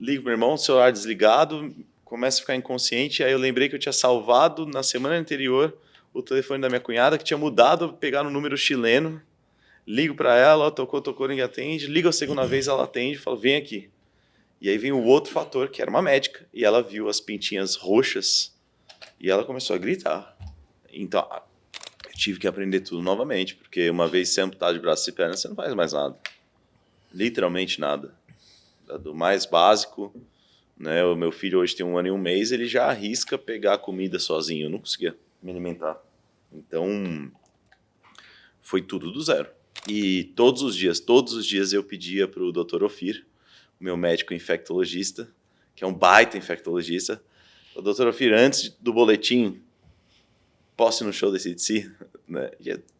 ligo pro meu irmão, celular desligado, começo a ficar inconsciente, aí eu lembrei que eu tinha salvado na semana anterior o telefone da minha cunhada, que tinha mudado, pegar no número chileno, ligo para ela, tocou, ninguém atende, ligo a segunda vez, ela atende, falo, vem aqui. E aí vem o outro fator, que era uma médica, e ela viu as pintinhas roxas, e ela começou a gritar. Então, eu tive que aprender tudo novamente, porque uma vez você amputado de braço e perna, você não faz mais nada. Literalmente nada. Do mais básico, né? O meu filho hoje tem 1 ano e 1 mês, ele já arrisca pegar comida sozinho. Eu não conseguia me alimentar. Então, foi tudo do zero. E todos os dias eu pedia para o Dr. Ofir, o meu médico infectologista, que é um baita infectologista, o Dr. Ofir, antes do boletim, posso ir no show da AC/DC? Né?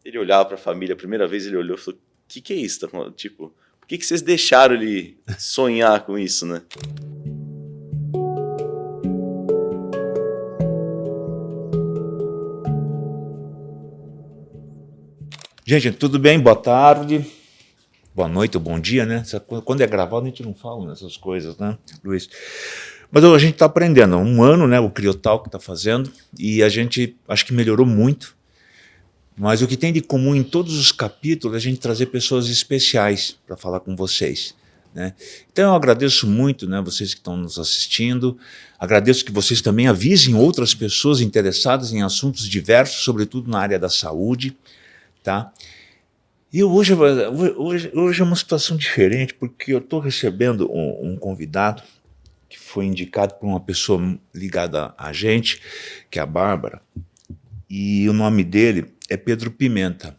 Ele olhava para a família, a primeira vez ele olhou e falou, o que é isso? Tipo, por que vocês deixaram ele sonhar com isso, né? Gente, tudo bem? Boa tarde, boa noite ou bom dia, né? Quando é gravado a gente não fala nessas coisas, né, Luiz? Mas a gente está aprendendo. 1 ano, né, o Criotal que está fazendo, e a gente acho que melhorou muito. Mas o que tem de comum em todos os capítulos é a gente trazer pessoas especiais para falar com vocês, né? Então eu agradeço muito, né, vocês que estão nos assistindo. Agradeço que vocês também avisem outras pessoas interessadas em assuntos diversos, sobretudo na área da saúde, tá? E hoje é uma situação diferente, porque eu estou recebendo um convidado que foi indicado por uma pessoa ligada a gente, que é a Bárbara, e o nome dele é Pedro Pimenta.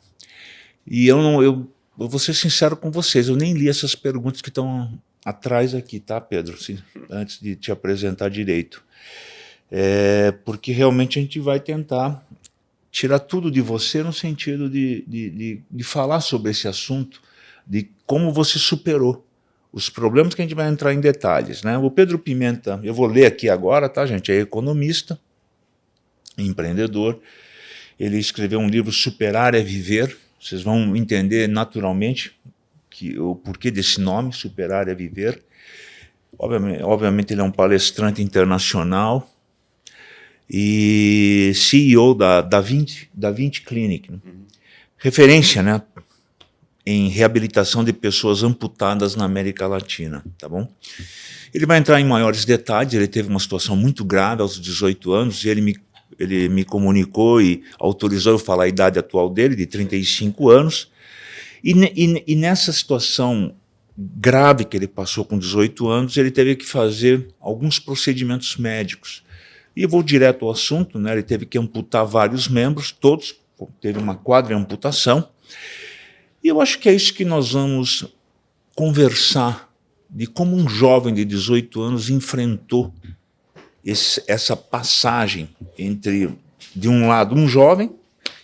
E eu vou ser sincero com vocês, eu nem li essas perguntas que estão atrás aqui, tá, Pedro? Antes de te apresentar direito. Porque realmente a gente vai tentar tirar tudo de você no sentido de falar sobre esse assunto, de como você superou os problemas, que a gente vai entrar em detalhes, né? O Pedro Pimenta, eu vou ler aqui agora, tá, gente? É economista, empreendedor. Ele escreveu um livro, Superar é Viver. Vocês vão entender naturalmente o porquê desse nome, Superar é Viver. Obviamente ele é um palestrante internacional, e CEO da 20 Clinic, né? Referência, né, em reabilitação de pessoas amputadas na América Latina, tá bom? Ele vai entrar em maiores detalhes. Ele teve uma situação muito grave aos 18 anos, e ele me comunicou e autorizou eu falar a idade atual dele, de 35 anos, e nessa situação grave que ele passou com 18 anos, ele teve que fazer alguns procedimentos médicos. E eu vou direto ao assunto, né? Ele teve que amputar vários membros, todos, teve uma quadriamputação. E eu acho que é isso que nós vamos conversar, de como um jovem de 18 anos enfrentou essa passagem entre, de um lado, um jovem,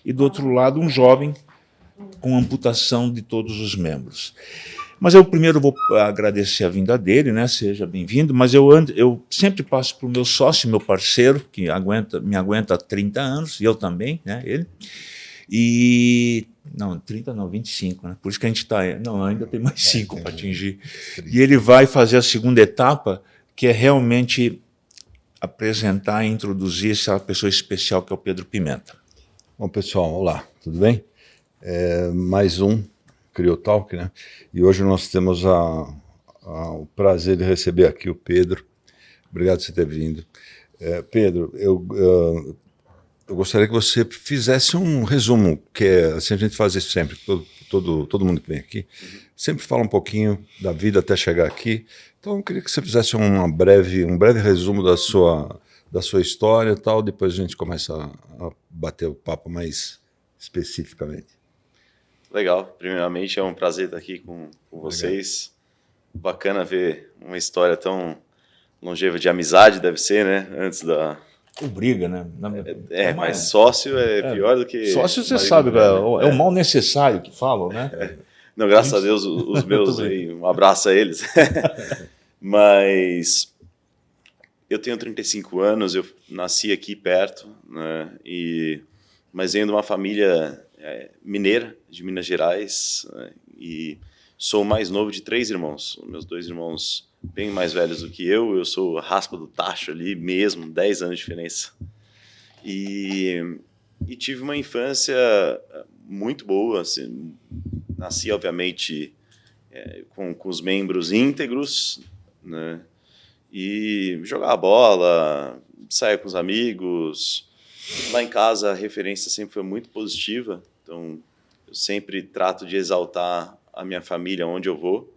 e do outro lado, um jovem com amputação de todos os membros. Mas eu primeiro vou agradecer a vinda dele, né? Seja bem-vindo, mas eu sempre passo para o meu sócio, meu parceiro, que me aguenta há 30 anos, e eu também, né? Ele. E... Não, 30 não, 25, né? Por isso que a gente está... Não, ainda tem mais 5 para atingir. E ele vai fazer a segunda etapa, que é realmente apresentar e introduzir essa pessoa especial, que é o Pedro Pimenta. Bom, pessoal, olá, tudo bem? Mais um Criotalk, né? E hoje nós temos o prazer de receber aqui o Pedro. Obrigado por você ter vindo. Pedro, eu gostaria que você fizesse um resumo, que assim a gente faz isso sempre, todo mundo que vem aqui, sempre fala um pouquinho da vida até chegar aqui. Então eu queria que você fizesse um breve resumo da sua história e tal, depois a gente começa a bater o papo mais especificamente. Legal. Primeiramente, é um prazer estar aqui com vocês. Bacana ver uma história tão longeva de amizade, deve ser, né? Antes da... Ou briga, né? Mas sócio é pior do que... Sócio, você sabe, é o mal necessário que falam, né? Não, graças a Deus, os meus aí, um abraço a eles. Mas eu tenho 35 anos, eu nasci aqui perto, né? Mas venho de uma família mineira, de Minas Gerais, né? E sou o mais novo de 3 irmãos. Meus 2 irmãos bem mais velhos do que eu sou a raspa do tacho ali mesmo, 10 anos de diferença. E tive uma infância muito boa, assim, nasci, obviamente, com os membros íntegros, né? E jogava bola, saía com os amigos. Lá em casa a referência sempre foi muito positiva, então eu sempre trato de exaltar a minha família onde eu vou,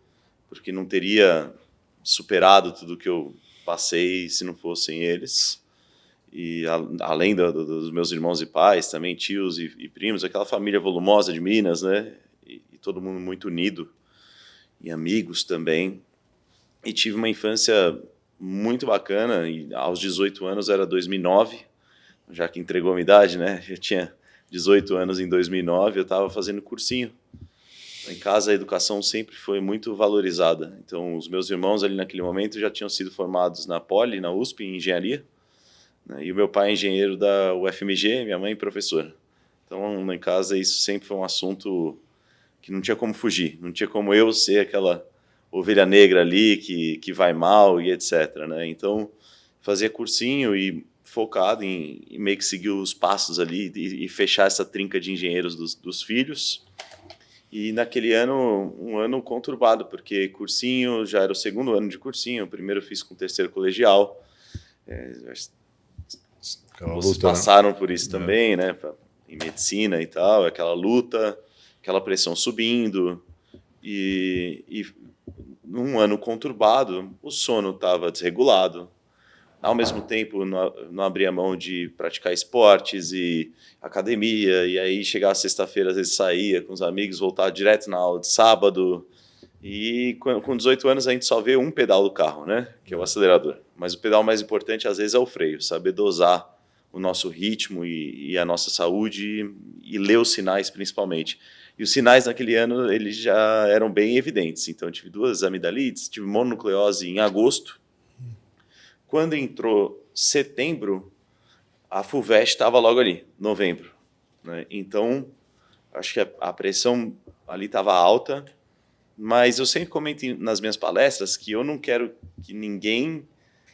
porque não teria superado tudo que eu passei se não fossem eles. E além dos meus irmãos e pais, também tios e primos, aquela família volumosa de Minas, né? E todo mundo muito unido, e amigos também. E tive uma infância muito bacana, e aos 18 anos era 2009, já que entregou a minha idade, né? Eu tinha 18 anos em 2009, eu estava fazendo cursinho. Em casa a educação sempre foi muito valorizada. Então os meus irmãos ali naquele momento já tinham sido formados na Poli, na USP, em engenharia, né? E o meu pai é engenheiro da UFMG, minha mãe professora. Então lá em casa isso sempre foi um assunto que não tinha como fugir, não tinha como eu ser aquela ovelha negra ali que vai mal e etc, né? Então fazia cursinho e focado em meio que seguir os passos ali e fechar essa trinca de engenheiros dos filhos. E naquele ano, um ano conturbado, porque cursinho, já era o segundo ano de cursinho, o primeiro eu fiz com o terceiro colegial. Vocês passaram por isso também, né? Em medicina e tal, aquela luta, aquela pressão subindo. E num ano conturbado, o sono estava desregulado. Ao mesmo tempo, não abria mão de praticar esportes e academia, e aí chegava sexta-feira, às vezes saía com os amigos, voltava direto na aula de sábado. E com 18 anos a gente só vê um pedal do carro, né? Que é o acelerador. Mas o pedal mais importante, às vezes, é o freio, saber dosar o nosso ritmo e a nossa saúde e ler os sinais, principalmente. E os sinais naquele ano, eles já eram bem evidentes. Então, eu tive 2 amidalites, tive mononucleose em agosto. Quando entrou setembro, a FUVEST estava logo ali, novembro, né? Então, acho que a pressão ali estava alta, mas eu sempre comento nas minhas palestras que eu não quero que ninguém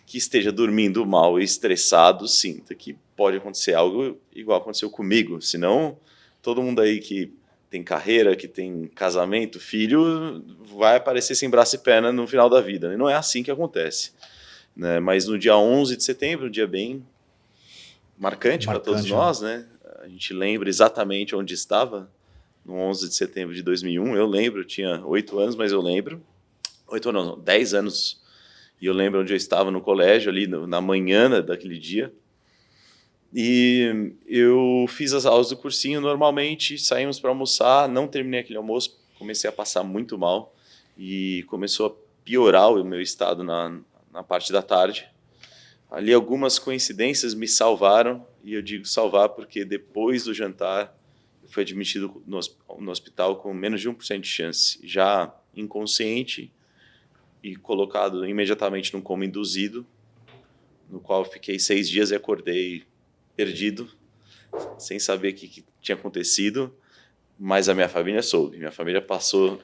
que esteja dormindo mal e estressado sinta que pode acontecer algo igual aconteceu comigo. Senão, todo mundo aí que tem carreira, que tem casamento, filho, vai aparecer sem braço e perna no final da vida. E não é assim que acontece, né? Mas no dia 11 de setembro, um dia bem marcante para todos nós, né? A gente lembra exatamente onde estava no 11 de setembro de 2001. Eu lembro, eu tinha 8 anos, mas eu lembro. 8 anos, não, 10 anos. E eu lembro onde eu estava no colégio, ali na manhã daquele dia. E eu fiz as aulas do cursinho normalmente, saímos para almoçar, não terminei aquele almoço, comecei a passar muito mal e começou a piorar o meu estado na parte da tarde. Ali algumas coincidências me salvaram, e eu digo salvar porque depois do jantar eu fui admitido no hospital com menos de 1% de chance, já inconsciente e colocado imediatamente num coma induzido, no qual eu fiquei 6 dias e acordei perdido, sem saber o que tinha acontecido, mas a minha família soube. Minha família passou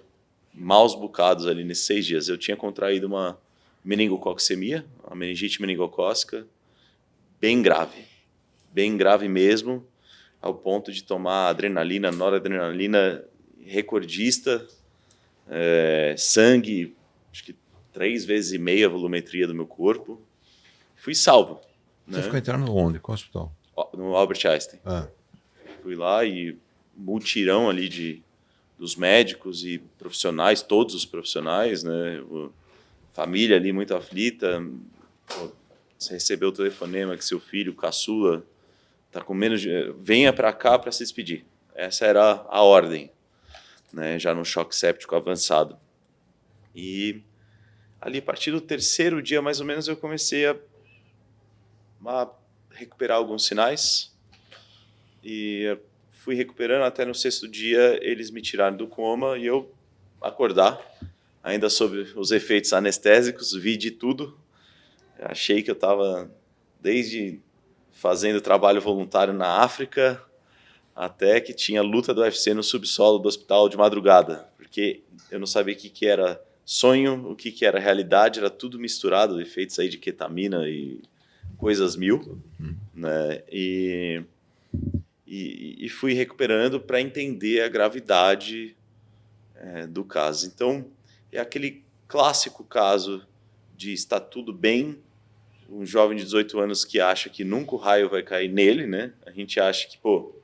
maus bocados ali nesses 6 dias. Eu tinha contraído uma meningococcemia, uma meningite meningocócica, bem grave mesmo, ao ponto de tomar adrenalina, noradrenalina recordista, sangue, acho que 3,5 vezes a volumetria do meu corpo. Fui salvo. Você ficou internado onde? Qual hospital? No Albert Einstein. Fui lá e multirão ali dos médicos e profissionais, todos os profissionais, né? Família ali muito aflita. Você recebeu o telefonema que seu filho, caçula, está com menos venha para cá para se despedir. Essa era a ordem, né? Já no choque séptico avançado. E ali, a partir do 3º dia, mais ou menos, eu comecei a recuperar alguns sinais. E fui recuperando até no 6º dia, eles me tiraram do coma e eu acordar, ainda sob os efeitos anestésicos, vi de tudo. Achei que eu estava desde fazendo trabalho voluntário na África até que tinha luta do UFC no subsolo do hospital de madrugada, porque eu não sabia o que era sonho, o que era realidade, era tudo misturado, efeitos aí de ketamina e coisas mil, né? E fui recuperando para entender a gravidade do caso. Então, é aquele clássico caso de estar tudo bem, um jovem de 18 anos que acha que nunca o raio vai cair nele, né? A gente acha que, pô,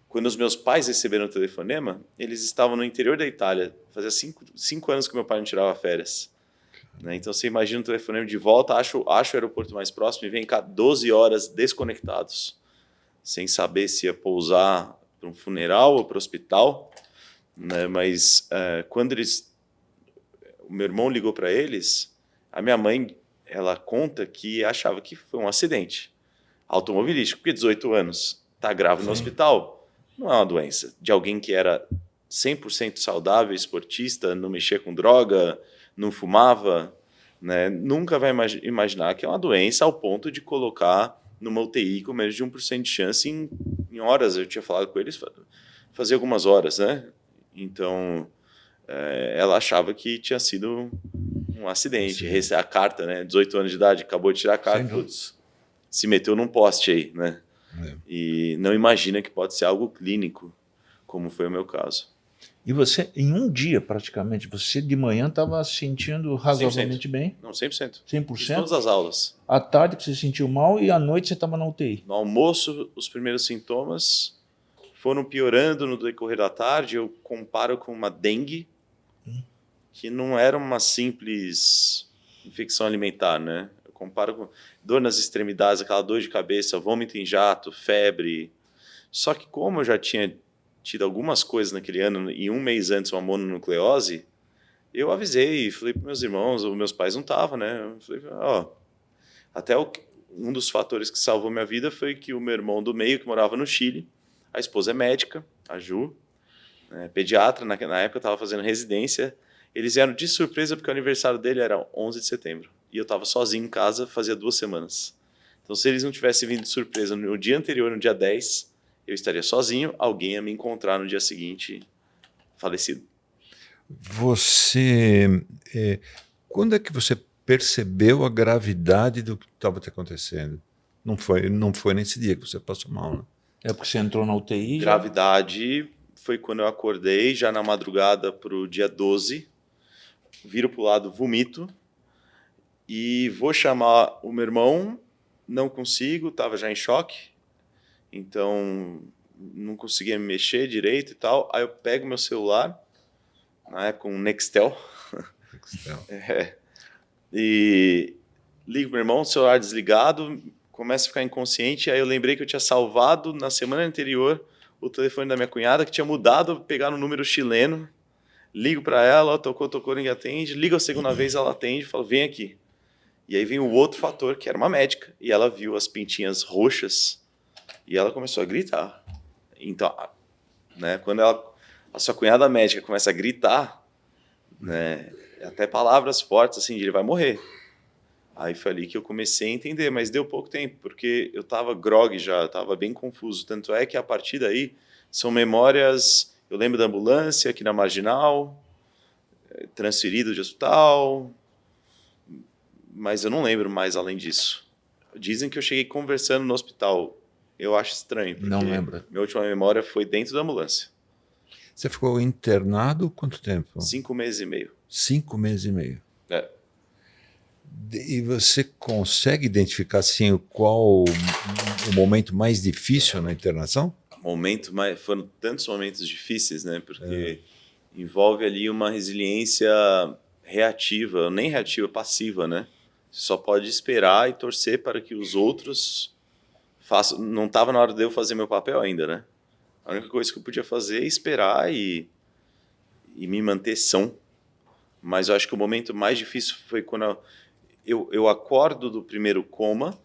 quando os meus pais receberam o telefonema, eles estavam no interior da Itália, fazia 5 anos que meu pai não tirava férias. Né? Então, você imagina o telefonema de volta, acho o aeroporto mais próximo e vem cá 12 horas desconectados, sem saber se ia pousar para um funeral ou para o hospital. Né? Mas quando o meu irmão ligou para eles, a minha mãe, ela conta que achava que foi um acidente automobilístico, porque 18 anos, tá grave no hospital, não é uma doença de alguém que era 100% saudável, esportista, não mexia com droga, não fumava, né? Nunca vai imaginar que é uma doença ao ponto de colocar numa UTI com menos de 1% de chance em horas. Eu tinha falado com eles, fazia algumas horas, né? Então, ela achava que tinha sido um acidente. A carta, né? 18 anos de idade, acabou de tirar a carta, putz, se meteu num poste aí, né? E não imagina que pode ser algo clínico, como foi o meu caso. E você, em um dia praticamente, você de manhã estava se sentindo razoavelmente 100%. bem? Não, 100%. 100%? Fiz todas as aulas. À tarde que você se sentiu mal e à noite você estava na UTI? No almoço, os primeiros sintomas foram piorando no decorrer da tarde. Eu comparo com uma dengue, que não era uma simples infecção alimentar, né? Eu comparo com dor nas extremidades, aquela dor de cabeça, vômito em jato, febre. Só que como eu já tinha tido algumas coisas naquele ano, e um mês antes uma mononucleose, eu avisei, falei para meus irmãos, os meus pais não estavam, né? Eu falei, até um dos fatores que salvou minha vida foi que o meu irmão do meio, que morava no Chile, a esposa é médica, a Ju, pediatra, na época estava fazendo residência, eles vieram de surpresa porque o aniversário dele era 11 de setembro, e eu estava sozinho em casa fazia 2 semanas. Então, se eles não tivessem vindo de surpresa no dia anterior, no dia 10, eu estaria sozinho, alguém ia me encontrar no dia seguinte, falecido. Você, quando é que você percebeu a gravidade do que estava te acontecendo? Não foi nesse dia que você passou mal, né? É porque você entrou na UTI? Gravidade foi quando eu acordei, já na madrugada para o dia 12, viro para o lado, vomito, e vou chamar o meu irmão, não consigo, estava já em choque, então não conseguia me mexer direito e tal. Aí eu pego meu celular, na época um Nextel, e ligo pro meu irmão, celular desligado, começa a ficar inconsciente. Aí eu lembrei que eu tinha salvado na semana anterior o telefone da minha cunhada, que tinha mudado, pegar no número chileno. Ligo para ela, tocou, ninguém atende. Ligo a segunda vez, ela atende, falo, vem aqui. E aí vem o outro fator, que era uma médica, e ela viu as pintinhas roxas e ela começou a gritar. Então, né, quando a sua cunhada médica começa a gritar, né, até palavras fortes assim, de ele vai morrer. Aí foi ali que eu comecei a entender, mas deu pouco tempo, porque eu estava grogue já, estava bem confuso. Tanto é que a partir daí são memórias. Eu lembro da ambulância aqui na Marginal, transferido de hospital, mas eu não lembro mais além disso. Dizem que eu cheguei conversando no hospital. Eu acho estranho, porque não lembro. Minha última memória foi dentro da ambulância. Você ficou internado quanto tempo? 5 meses e meio. 5 meses e meio. É. E você consegue identificar assim, qual o momento mais difícil na internação? Foram tantos momentos difíceis, né? Porque envolve ali uma resiliência reativa, nem reativa, passiva, né? Você só pode esperar e torcer para que os outros façam. Não estava na hora de eu fazer meu papel ainda, né? A única coisa que eu podia fazer é esperar e me manter são. Mas eu acho que o momento mais difícil foi quando eu acordo do primeiro coma,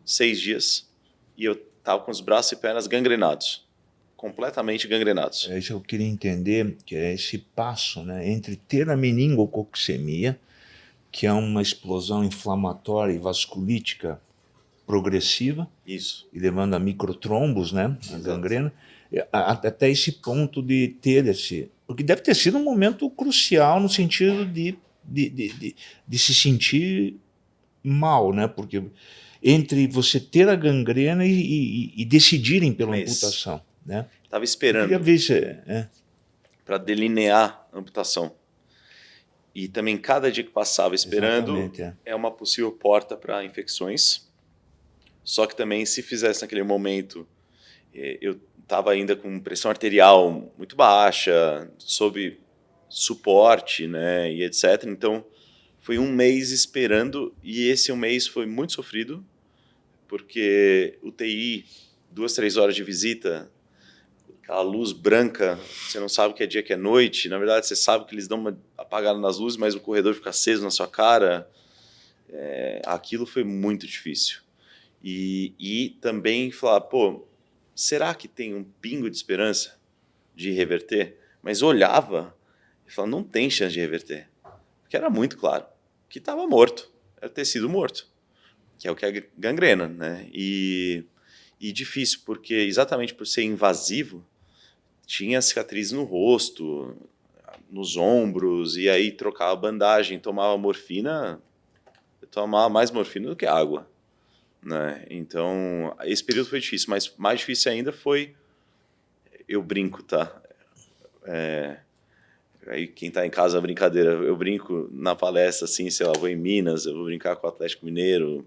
6 dias, e eu estava com os braços e pernas gangrenados, completamente gangrenados. É isso que eu queria entender, que é esse passo, né, entre ter a meningococcemia, que é uma explosão inflamatória e vasculítica progressiva, Isso. e levando a microtrombos, né, a gangrena, até esse ponto de ter esse... Porque deve ter sido um momento crucial no sentido de de se sentir mal, né? Porque entre você ter a gangrena e decidirem pela Mas amputação, né? Tava Eu queria esperando ver se para delinear a amputação. E também cada dia que passava esperando exatamente, é uma possível porta para infecções. Só que também se fizesse naquele momento, eu estava ainda com pressão arterial muito baixa, sob suporte, né, e etc. Então foi um mês esperando e esse um mês foi muito sofrido porque UTI, 2, 3 horas de visita, aquela luz branca, você não sabe que é dia que é noite. Na verdade, você sabe que eles dão uma apagada nas luzes, mas o corredor fica aceso na sua cara. Aquilo foi muito difícil. E também falar, pô, será que tem um pingo de esperança de reverter? Mas olhava e falava, não tem chance de reverter. Porque era muito claro que estava morto, era tecido morto, que é o que é gangrena, né? E difícil, porque exatamente por ser invasivo, tinha cicatriz no rosto, nos ombros, e aí trocava bandagem, tomava morfina, eu tomava mais morfina do que água, né? Então, esse período foi difícil, mas mais difícil ainda foi, eu brinco, tá? Aí quem tá em casa, brincadeira, eu brinco na palestra, assim, sei lá, vou em Minas, eu vou brincar com o Atlético Mineiro,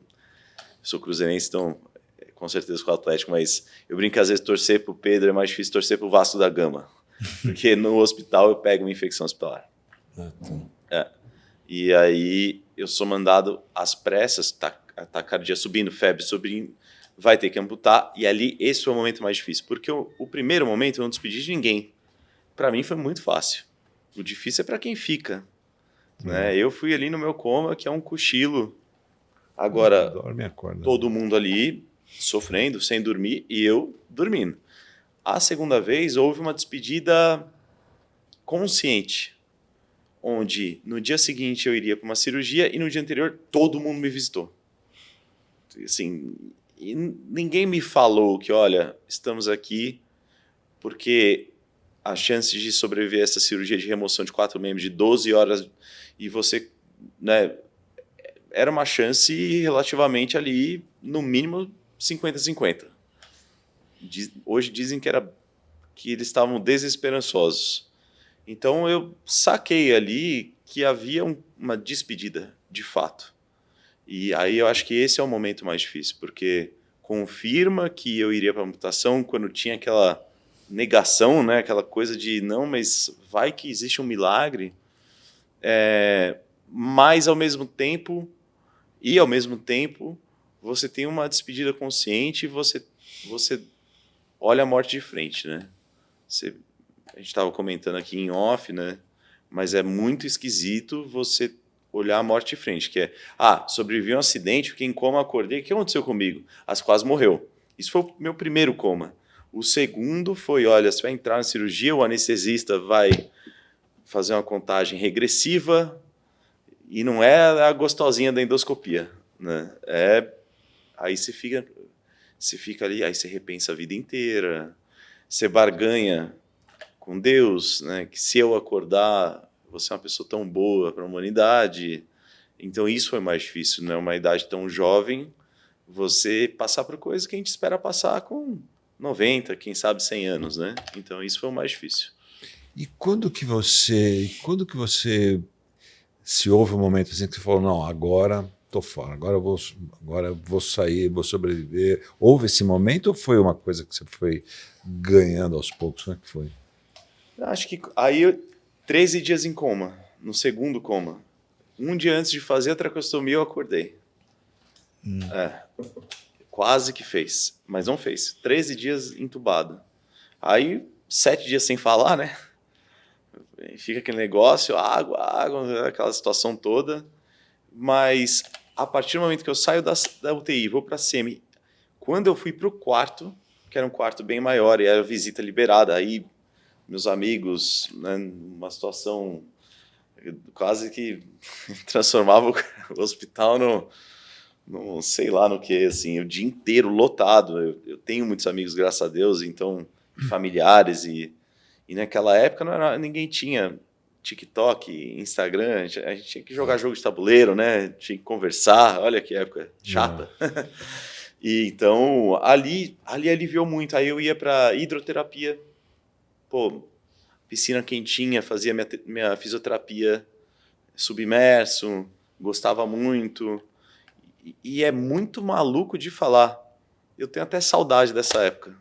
sou cruzeirense, então com certeza com o Atlético, mas eu brinco que às vezes torcer pro Pedro é mais difícil torcer pro Vasco da Gama, porque no hospital eu pego uma infecção hospitalar. E aí eu sou mandado às pressas, taquicardia subindo, febre subindo, vai ter que amputar, e ali esse foi o momento mais difícil, porque o primeiro momento eu não despedi de ninguém. Para mim foi muito fácil. O difícil é para quem fica, né? Eu fui ali no meu coma, que é um cochilo. Agora, Dorme e acorda. todo mundo ali sofrendo, sem dormir, e eu dormindo. A segunda vez houve uma despedida consciente, onde no dia seguinte eu iria para uma cirurgia e no dia anterior todo mundo me visitou. Assim, e ninguém me falou que, olha, estamos aqui porque a chance de sobreviver a essa cirurgia de remoção de 4 membros de 12 horas e você, né, era uma chance relativamente ali, no mínimo 50-50. Hoje dizem que eles estavam desesperançosos. Então eu saquei ali que havia uma despedida, de fato. E aí eu acho que esse é o momento mais difícil, porque confirma que eu iria para a amputação quando tinha aquela negação, né? Aquela coisa de não, mas vai que existe um milagre. Mas ao mesmo tempo você tem uma despedida consciente e você olha a morte de frente, né? A gente estava comentando aqui em off, né? Mas é muito esquisito você olhar a morte de frente, que é, sobrevivi a um acidente, fiquei em coma, acordei, o que aconteceu comigo? Quase morreu. Isso foi o meu primeiro coma. O segundo foi, olha, você vai entrar na cirurgia, o anestesista vai fazer uma contagem regressiva e não é a gostosinha da endoscopia, né? Aí você fica ali, aí você repensa a vida inteira, você barganha com Deus, né? Que se eu acordar, você é uma pessoa tão boa para a humanidade. Então isso foi mais difícil, né? Uma idade tão jovem, você passar por coisas que a gente espera passar com 90, quem sabe 100 anos, né? Então isso foi o mais difícil. E quando que você se houve um momento assim que você falou, não, agora tô fora, agora eu vou sair, vou sobreviver. Houve esse momento ou foi uma coisa que você foi ganhando aos poucos? Como é que foi? Acho que aí 13 dias em coma, no segundo coma. Um dia antes de fazer a traqueostomia eu acordei. Quase que fez, mas não fez. 13 dias entubado. Aí 7 dias sem falar, né? Fica aquele negócio, água, aquela situação toda. Mas a partir do momento que eu saio da UTI, vou para a SEMI, quando eu fui para o quarto, que era um quarto bem maior, e era visita liberada, aí meus amigos, né, numa situação quase que transformava o hospital no sei lá no que, assim, o dia inteiro lotado. Eu tenho muitos amigos, graças a Deus, então familiares e naquela época não era, ninguém tinha TikTok, Instagram, a gente tinha que jogar jogo de tabuleiro, né? Tinha que conversar, olha que época chata. E então, ali aliviou muito. Aí eu ia para hidroterapia, pô, piscina quentinha, fazia minha fisioterapia submerso, gostava muito. E é muito maluco de falar. Eu tenho até saudade dessa época,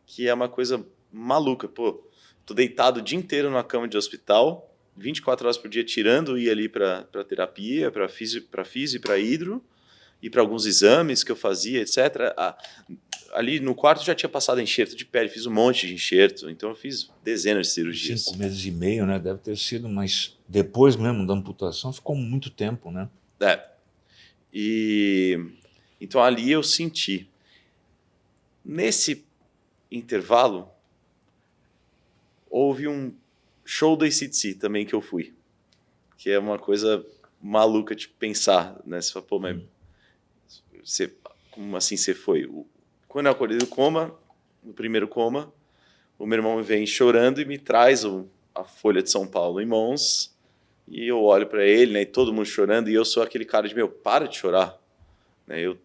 que é uma coisa maluca. Pô, tô deitado o dia inteiro na cama de hospital, 24 horas por dia tirando, ia ali para terapia, para físio, para hidro, e para alguns exames que eu fazia, etc. Ali no quarto já tinha passado enxerto de pele, fiz um monte de enxerto, então eu fiz dezenas de cirurgias. 5 meses e meio, né? Deve ter sido, mas depois mesmo da amputação ficou muito tempo, né? E então ali eu senti. Nesse intervalo, houve um show do AC/DC também que eu fui, que é uma coisa maluca de pensar, né? Você fala, pô, mas como assim você foi? Quando eu acordei do coma, no primeiro coma, o meu irmão vem chorando e me traz a Folha de São Paulo em mãos, e eu olho para ele, né, e todo mundo chorando, e eu sou aquele cara de, para de chorar. Né,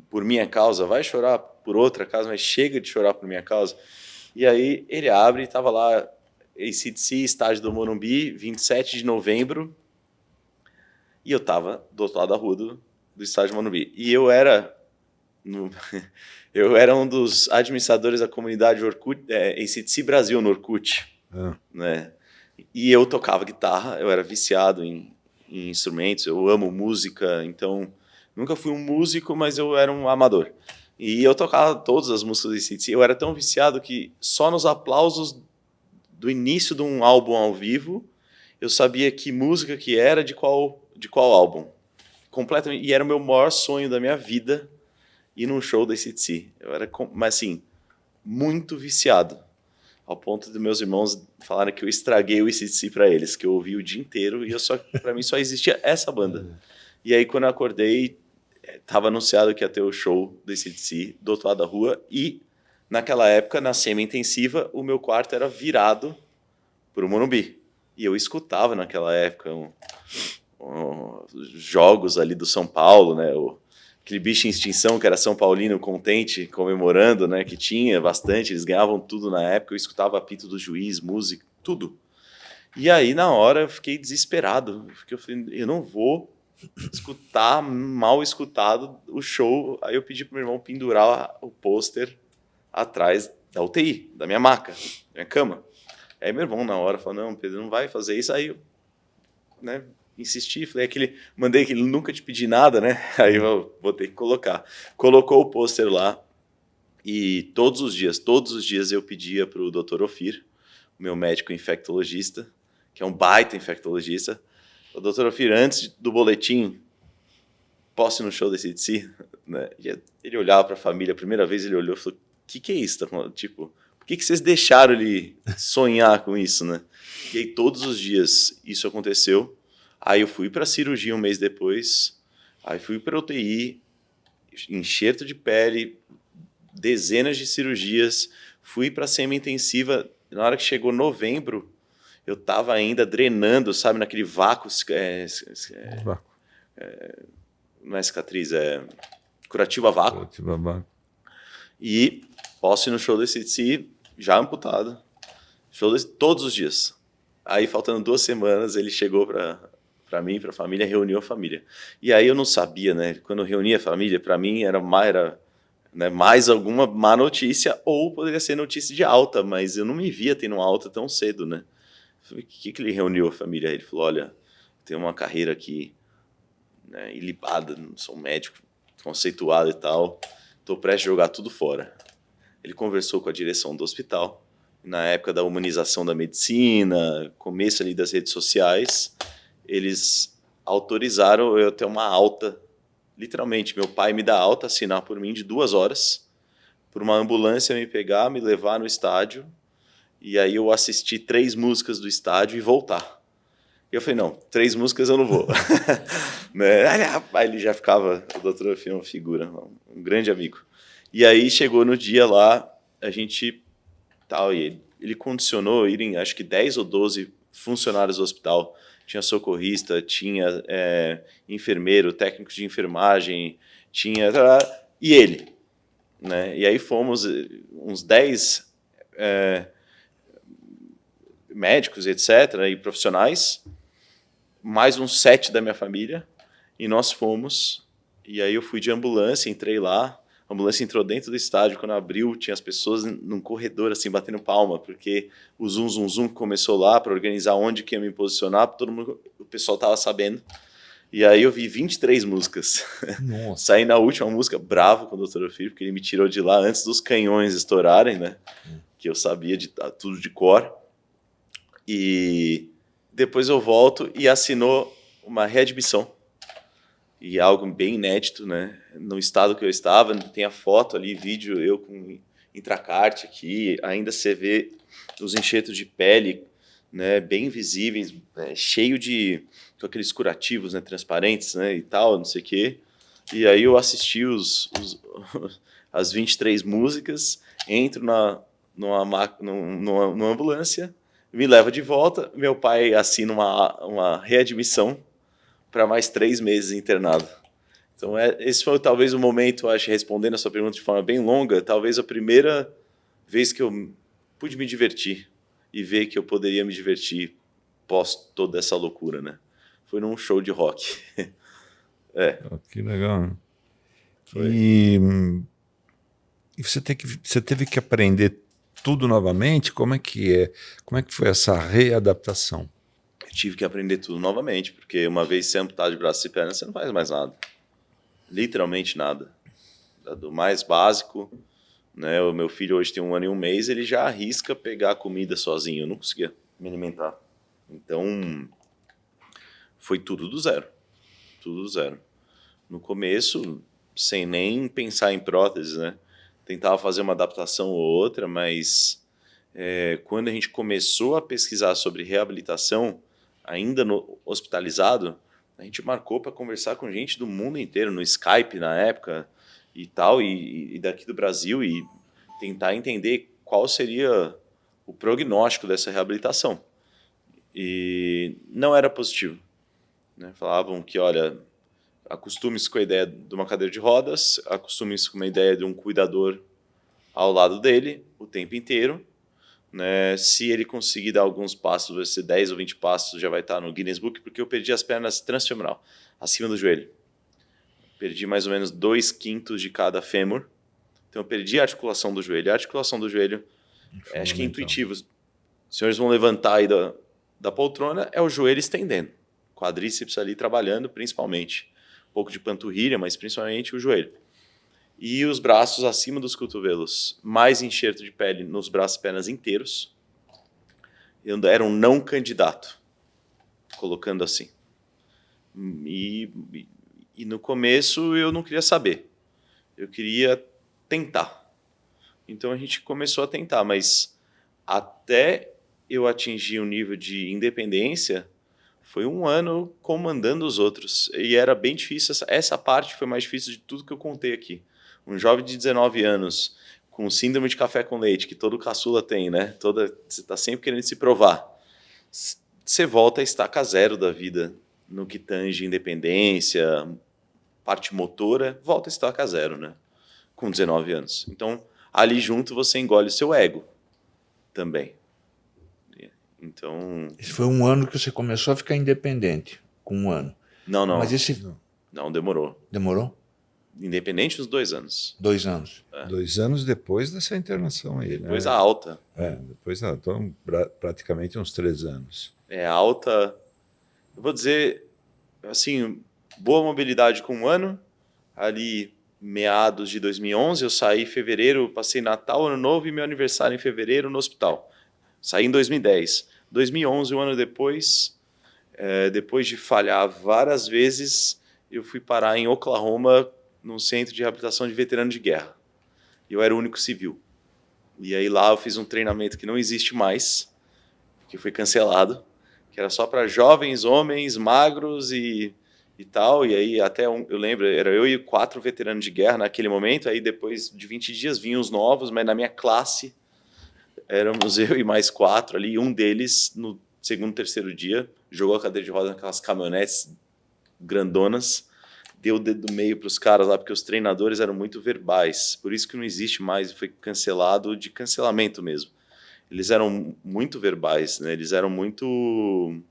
por minha causa, vai chorar por outra causa, mas chega de chorar por minha causa. E aí ele abre e estava lá, AC/DC, estádio do Morumbi, 27 de novembro, e eu estava do outro lado da rua do estádio do Morumbi. E eu era um dos administradores da comunidade Orkut, AC/DC Brasil no Orkut, né? E eu tocava guitarra, eu era viciado em instrumentos, eu amo música, então nunca fui um músico, mas eu era um amador. E eu tocava todas as músicas do AC/DC. Eu era tão viciado que só nos aplausos do início de um álbum ao vivo eu sabia que música que era de qual álbum. Completamente. E era o meu maior sonho da minha vida ir num show da AC/DC. Eu era, mas assim, muito viciado. Ao ponto de meus irmãos falarem que eu estraguei o AC/DC para eles, que eu ouvi o dia inteiro e para mim só existia essa banda. E aí quando eu acordei, estava anunciado que ia ter o show do AC/DC do outro lado da rua, e naquela época, na semi-intensiva, o meu quarto era virado para o Morumbi. E eu escutava naquela época jogos ali do São Paulo, né? Aquele Bicho em Extinção, que era São Paulino contente, comemorando, né? Que tinha bastante, eles ganhavam tudo na época. Eu escutava apito do juiz, música, tudo. E aí, na hora, eu fiquei desesperado. Eu falei, eu não vou escutar, mal escutado, o show. Aí eu pedi pro meu irmão pendurar o pôster atrás da UTI, da minha maca, da minha cama. Aí meu irmão, na hora, falou, não, Pedro, não vai fazer isso. Aí eu, né, insisti, falei, mandei que ele nunca te pedi nada, né? Aí eu vou ter que colocar. Colocou o pôster lá, e todos os dias eu pedia pro Dr. Ofir, o meu médico infectologista, que é um baita infectologista, o Dr. Ofir, antes do boletim, posso ir no show desse AC/DC? Né? Ele olhava para a família, a primeira vez ele olhou e falou, o que é isso? Tipo, por que vocês deixaram ele sonhar com isso, né? E aí todos os dias isso aconteceu. Aí eu fui para a cirurgia um mês depois, aí fui para UTI, enxerto de pele, dezenas de cirurgias, fui para a semi-intensiva. Na hora que chegou novembro, eu estava ainda drenando, sabe, naquele vácuo, não é cicatriz, é curativo a vácuo. E posso ir no show desse AC/DC, já amputado, todos os dias. Aí, faltando 2 semanas, ele chegou para mim, para a família, reuniu a família. E aí eu não sabia, né? Quando eu reunia a família, para mim era né, mais alguma má notícia, ou poderia ser notícia de alta, mas eu não me via tendo uma alta tão cedo, né? Eu falei, o que ele reuniu a família? Ele falou, olha, tem uma carreira aqui, né, ilibada, sou um médico conceituado e tal, estou prestes a jogar tudo fora. Ele conversou com a direção do hospital, na época da humanização da medicina, começo ali das redes sociais, eles autorizaram eu ter uma alta, literalmente, meu pai me dá alta, assinar por mim de 2 horas, por uma ambulância me pegar, me levar no estádio, e aí eu assisti 3 músicas do estádio e voltar. E eu falei, não, 3 músicas eu não vou. Né? Aí ele já ficava, o doutor Ofir é uma figura, um grande amigo. E aí chegou no dia lá, a gente, tal, e ele condicionou irem, acho que 10 ou 12 funcionários do hospital. Tinha socorrista, tinha enfermeiro, técnico de enfermagem, tinha... E ele, né? E aí fomos uns 10 médicos, etc., e profissionais, mais uns 7 da minha família, e nós fomos, e aí eu fui de ambulância, entrei lá, a ambulância entrou dentro do estádio, quando abriu, tinha as pessoas num corredor, assim, batendo palma, porque o zum, zum, zum começou lá para organizar onde que ia me posicionar, todo mundo, o pessoal estava sabendo, e aí eu vi 23 músicas. Nossa. Saí na última música bravo com o Dr. Ofírio, porque ele me tirou de lá antes dos canhões estourarem, né? Que eu sabia tudo de cor. E depois eu volto e assinou uma readmissão. E algo bem inédito, né? No estado que eu estava, tem a foto ali, vídeo, eu com intracarte aqui, ainda você vê os enxertos de pele, né, bem visíveis, cheio com aqueles curativos, né, transparentes, né, e tal, não sei o quê. E aí eu assisti as 23 músicas, entro numa ambulância, me leva de volta, meu pai assina uma readmissão para mais 3 meses internado. Então, esse foi talvez o momento, acho, respondendo a sua pergunta de forma bem longa, talvez a primeira vez que eu pude me divertir e ver que eu poderia me divertir pós toda essa loucura, né? Foi num show de rock. Oh, que legal, né? Foi. E você teve que aprender tudo novamente? Como é que foi essa readaptação? Eu tive que aprender tudo novamente, porque uma vez você amputado de braço e perna, você não faz mais nada. Literalmente nada. Do mais básico, né? O meu filho hoje tem 1 ano e 1 mês, ele já arrisca pegar comida sozinho. Eu não conseguia me alimentar. Então, foi tudo do zero. Tudo do zero. No começo, sem nem pensar em próteses, né? Tentava fazer uma adaptação ou outra, mas quando a gente começou a pesquisar sobre reabilitação, ainda hospitalizado, a gente marcou para conversar com gente do mundo inteiro, no Skype na época e tal, e daqui do Brasil, e tentar entender qual seria o prognóstico dessa reabilitação. E não era positivo, né? Falavam que, olha, acostume-se com a ideia de uma cadeira de rodas, acostume-se com a ideia de um cuidador ao lado dele o tempo inteiro, né? Se ele conseguir dar alguns passos, vai ser 10 ou 20 passos, já vai estar no Guinness Book, porque eu perdi as pernas transfemoral, acima do joelho. Perdi mais ou menos 2/5 de cada fêmur. Então eu perdi a articulação do joelho. A articulação do joelho, acho que é intuitivo. Os senhores vão levantar aí da poltrona, é o joelho estendendo. Quadríceps ali trabalhando, principalmente. Um pouco de panturrilha, mas principalmente o joelho. E os braços acima dos cotovelos, mais enxerto de pele nos braços e pernas inteiros. Eu era um não candidato, colocando assim. E no começo eu não queria saber. Eu queria tentar. Então a gente começou a tentar, mas até eu atingir um nível de independência, foi 1 ano comandando os outros. E era bem difícil, essa parte foi mais difícil de tudo que eu contei aqui. Um jovem de 19 anos, com síndrome de café com leite, que todo caçula tem, né? Você está sempre querendo se provar. Você volta a estaca zero da vida, no que tange independência, parte motora, volta a estaca zero, né? Com 19 anos. Então, ali junto você engole o seu ego também. Então... Esse foi 1 ano que você começou a ficar independente, com 1 ano. Não. Mas esse... Não, demorou. Demorou? Independente uns 2 anos. 2 anos. 2 anos depois dessa internação aí, Depois né? a alta. Depois não, então praticamente uns 3 anos. Alta, eu vou dizer, assim, boa mobilidade com 1 ano, ali meados de 2011, eu saí em fevereiro, passei Natal, Ano Novo e meu aniversário em fevereiro no hospital. Saí em 2010. 2011, 1 ano depois de falhar várias vezes, eu fui parar em Oklahoma, num centro de reabilitação de veterano de guerra. Eu era o único civil. E aí lá eu fiz um treinamento que não existe mais, que foi cancelado, que era só para jovens, homens, magros e tal. E aí até eu lembro, era eu e 4 veteranos de guerra naquele momento, aí depois de 20 dias vinham os novos, mas na minha classe éramos eu e mais 4 ali, um deles no segundo, terceiro dia, jogou a cadeira de rodas naquelas caminhonetes grandonas, deu o dedo do meio para os caras lá, porque os treinadores eram muito verbais. Por isso que não existe mais, foi cancelado de cancelamento mesmo. Eles eram muito verbais, né? Eles eram muito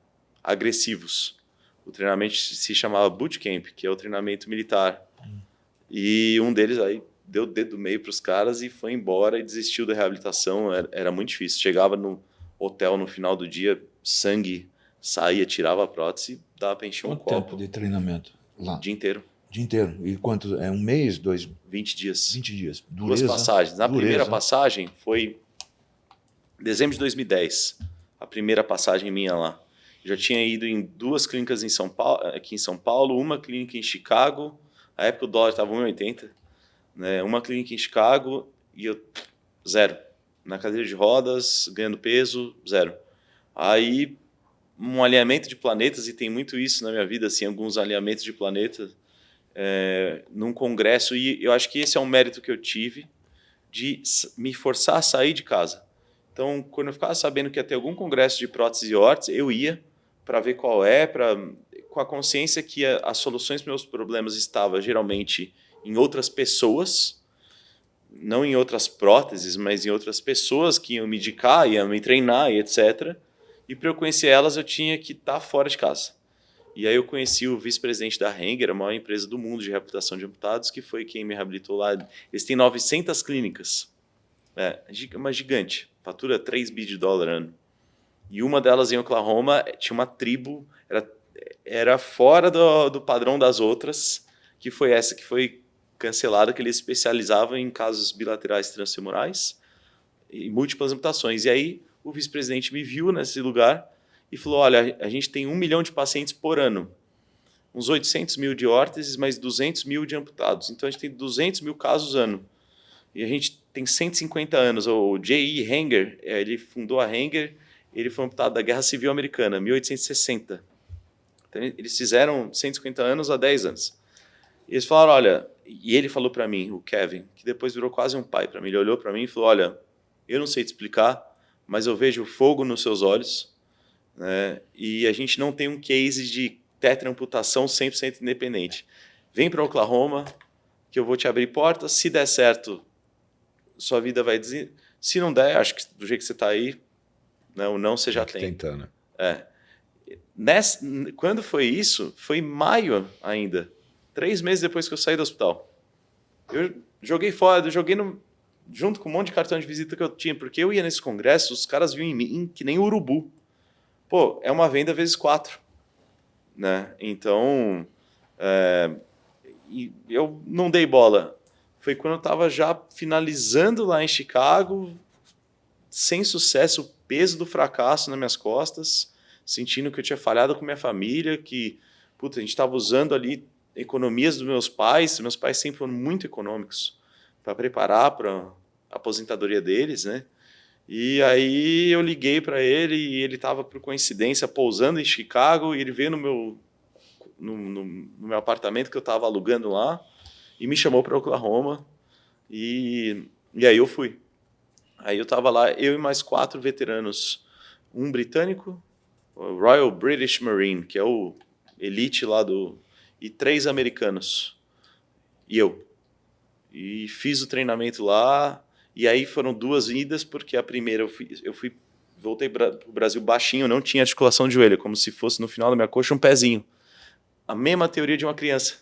agressivos. O treinamento se chamava bootcamp, que é o treinamento militar. E um deles aí deu o dedo do meio para os caras e foi embora e desistiu da reabilitação. Era muito difícil. Chegava no hotel no final do dia, sangue saía, tirava a prótese, dava para encher um Quanto copo. tempo de treinamento lá? O dia inteiro. O dia inteiro. E quanto? É um mês, 20 dias. 20 dias. Duas Dureza. passagens. Na Dureza. primeira passagem foi dezembro de 2010. A primeira passagem minha lá. Já tinha ido em 2 clínicas em São Paulo, aqui em São Paulo, uma clínica em Chicago. Na época o dólar estava 1,80. Né? Uma clínica em Chicago e eu zero. Na cadeira de rodas, ganhando peso, zero. Aí um alinhamento de planetas, e tem muito isso na minha vida, assim, alguns alinhamentos de planetas num congresso, e eu acho que esse é um mérito que eu tive de me forçar a sair de casa. Então, quando eu ficava sabendo que ia ter algum congresso de prótese e órtese, eu ia para ver qual com a consciência que as soluções para meus problemas estavam geralmente em outras pessoas, não em outras próteses, mas em outras pessoas que iam me indicar, iam me treinar e etc. E para eu conhecer elas, eu tinha que estar fora de casa. E aí eu conheci o vice-presidente da Hanger, a maior empresa do mundo de reabilitação de amputados, que foi quem me reabilitou lá. Eles têm 900 clínicas. Uma gigante. Fatura 3 bi de dólar ano. E uma delas em Oklahoma tinha uma tribo, era fora do padrão das outras, que foi essa que foi cancelada, que eles especializavam em casos bilaterais transfemorais e múltiplas amputações. E aí o vice-presidente me viu nesse lugar e falou, olha, a gente tem 1 milhão de pacientes por ano, uns 800 mil de órteses, mais 200 mil de amputados. Então a gente tem 200 mil casos ano. E a gente tem 150 anos. O J.E. Hanger, ele fundou a Hanger, ele foi amputado da Guerra Civil Americana, 1860. Então, eles fizeram 150 anos há 10 anos. E eles falaram, olha, e ele falou para mim, o Kevin, que depois virou quase um pai para mim, ele olhou para mim e falou, olha, eu não sei te explicar, mas eu vejo fogo nos seus olhos, né? E a gente não tem um case de tetraamputação 100% independente. Vem para Oklahoma, que eu vou te abrir portas, se der certo, sua vida vai dizer. Se não der, acho que do jeito que você está aí, né, o não você já tem. Tentando. Quando foi isso? Foi em maio ainda. 3 meses depois que eu saí do hospital. Eu joguei fora, junto com um monte de cartão de visita que eu tinha, porque eu ia nesse congresso, os caras viam em mim que nem urubu. Pô, é uma venda vezes 4. Né? Então, eu não dei bola. Foi quando eu estava já finalizando lá em Chicago, sem sucesso, o peso do fracasso nas minhas costas, sentindo que eu tinha falhado com minha família, que a gente estava usando ali economias dos meus pais sempre foram muito econômicos, para preparar para a aposentadoria deles, né? E aí eu liguei para ele e ele estava, por coincidência, pousando em Chicago, e ele veio no meu apartamento que eu estava alugando lá, e me chamou para Oklahoma, e aí eu fui. Aí eu estava lá, eu e mais 4 veteranos, um britânico, o Royal British Marine, que é o elite lá e 3 americanos, e eu. E fiz o treinamento lá, e aí foram 2 idas, porque a primeira voltei para o Brasil baixinho, não tinha articulação de joelho, como se fosse no final da minha coxa um pezinho. A mesma teoria de uma criança.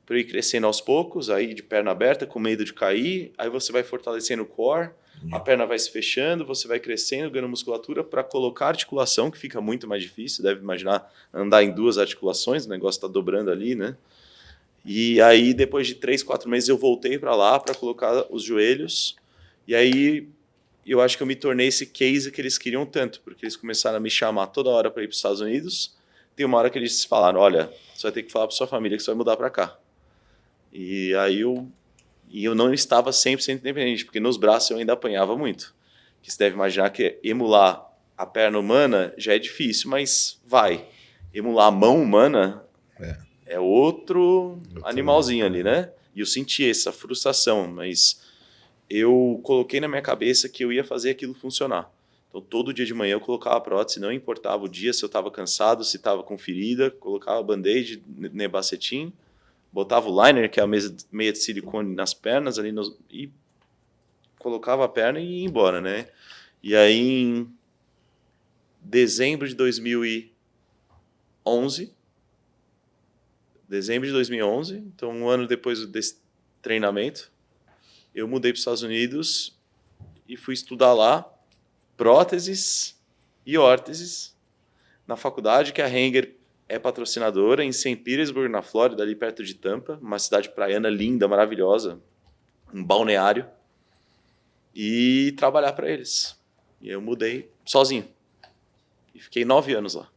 Para eu ir crescendo aos poucos, aí de perna aberta, com medo de cair, aí você vai fortalecendo o core, a perna vai se fechando, você vai crescendo, ganhando musculatura para colocar articulação, que fica muito mais difícil, deve imaginar andar em 2 articulações, o negócio está dobrando ali, né? E aí, depois de 3, 4 meses, eu voltei para lá para colocar os joelhos, e aí eu acho que eu me tornei esse case que eles queriam tanto, porque eles começaram a me chamar toda hora para ir para os Estados Unidos. Tem uma hora que eles falaram, olha, você vai ter que falar para sua família que você vai mudar para cá. E aí eu não estava 100% independente, porque nos braços eu ainda apanhava muito. Que você deve imaginar que emular a perna humana já é difícil, mas vai. Emular a mão humana é outro animalzinho ali, né? E eu senti essa frustração, mas eu coloquei na minha cabeça que eu ia fazer aquilo funcionar. Então, todo dia de manhã eu colocava a prótese, não importava o dia, se eu estava cansado, se estava com ferida, colocava band-aid, nebacetim, botava o liner, que é a meia de silicone nas pernas, ali e colocava a perna e ia embora, né? E aí, em dezembro de 2011, então um ano depois desse treinamento, eu mudei para os Estados Unidos e fui estudar lá próteses e órteses na faculdade, que a Hanger é patrocinadora, em St. Petersburg, na Flórida, ali perto de Tampa, uma cidade praiana linda, maravilhosa, um balneário, e trabalhar para eles. E eu mudei sozinho. E fiquei 9 anos lá.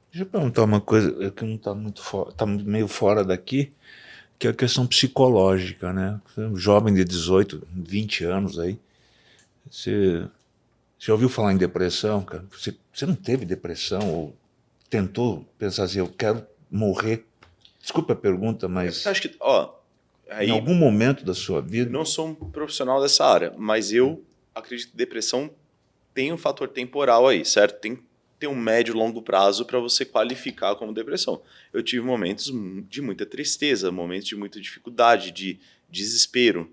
Deixa eu perguntar uma coisa que não está muito está meio fora daqui, que é a questão psicológica, né? Você é um jovem de 18, 20 anos aí. Você já ouviu falar em depressão, cara? Você não teve depressão ou tentou pensar assim, eu quero morrer? Desculpa a pergunta, mas Acho que, em algum momento da sua vida... Eu não sou um profissional dessa área, mas eu acredito que depressão tem um fator temporal aí, certo? Tem que ter um médio e longo prazo para você qualificar como depressão. Eu tive momentos de muita tristeza, momentos de muita dificuldade, de desespero.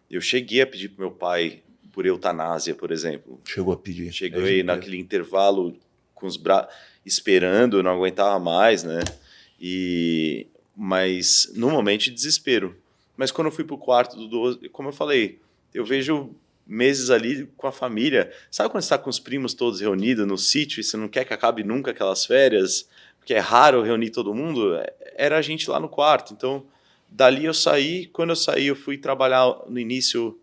Eu cheguei a pedir para meu pai por eutanásia, por exemplo. Chegou a pedir. Cheguei naquele intervalo com os braços esperando, eu não aguentava mais, né? Mas num momento de desespero. Mas quando eu fui pro quarto do 12, como eu falei, eu vejo meses ali com a família. Sabe quando você está com os primos todos reunidos no sítio e você não quer que acabe nunca aquelas férias? Porque é raro reunir todo mundo. Era a gente lá no quarto. Então, dali eu saí. Quando eu saí, eu fui trabalhar no início.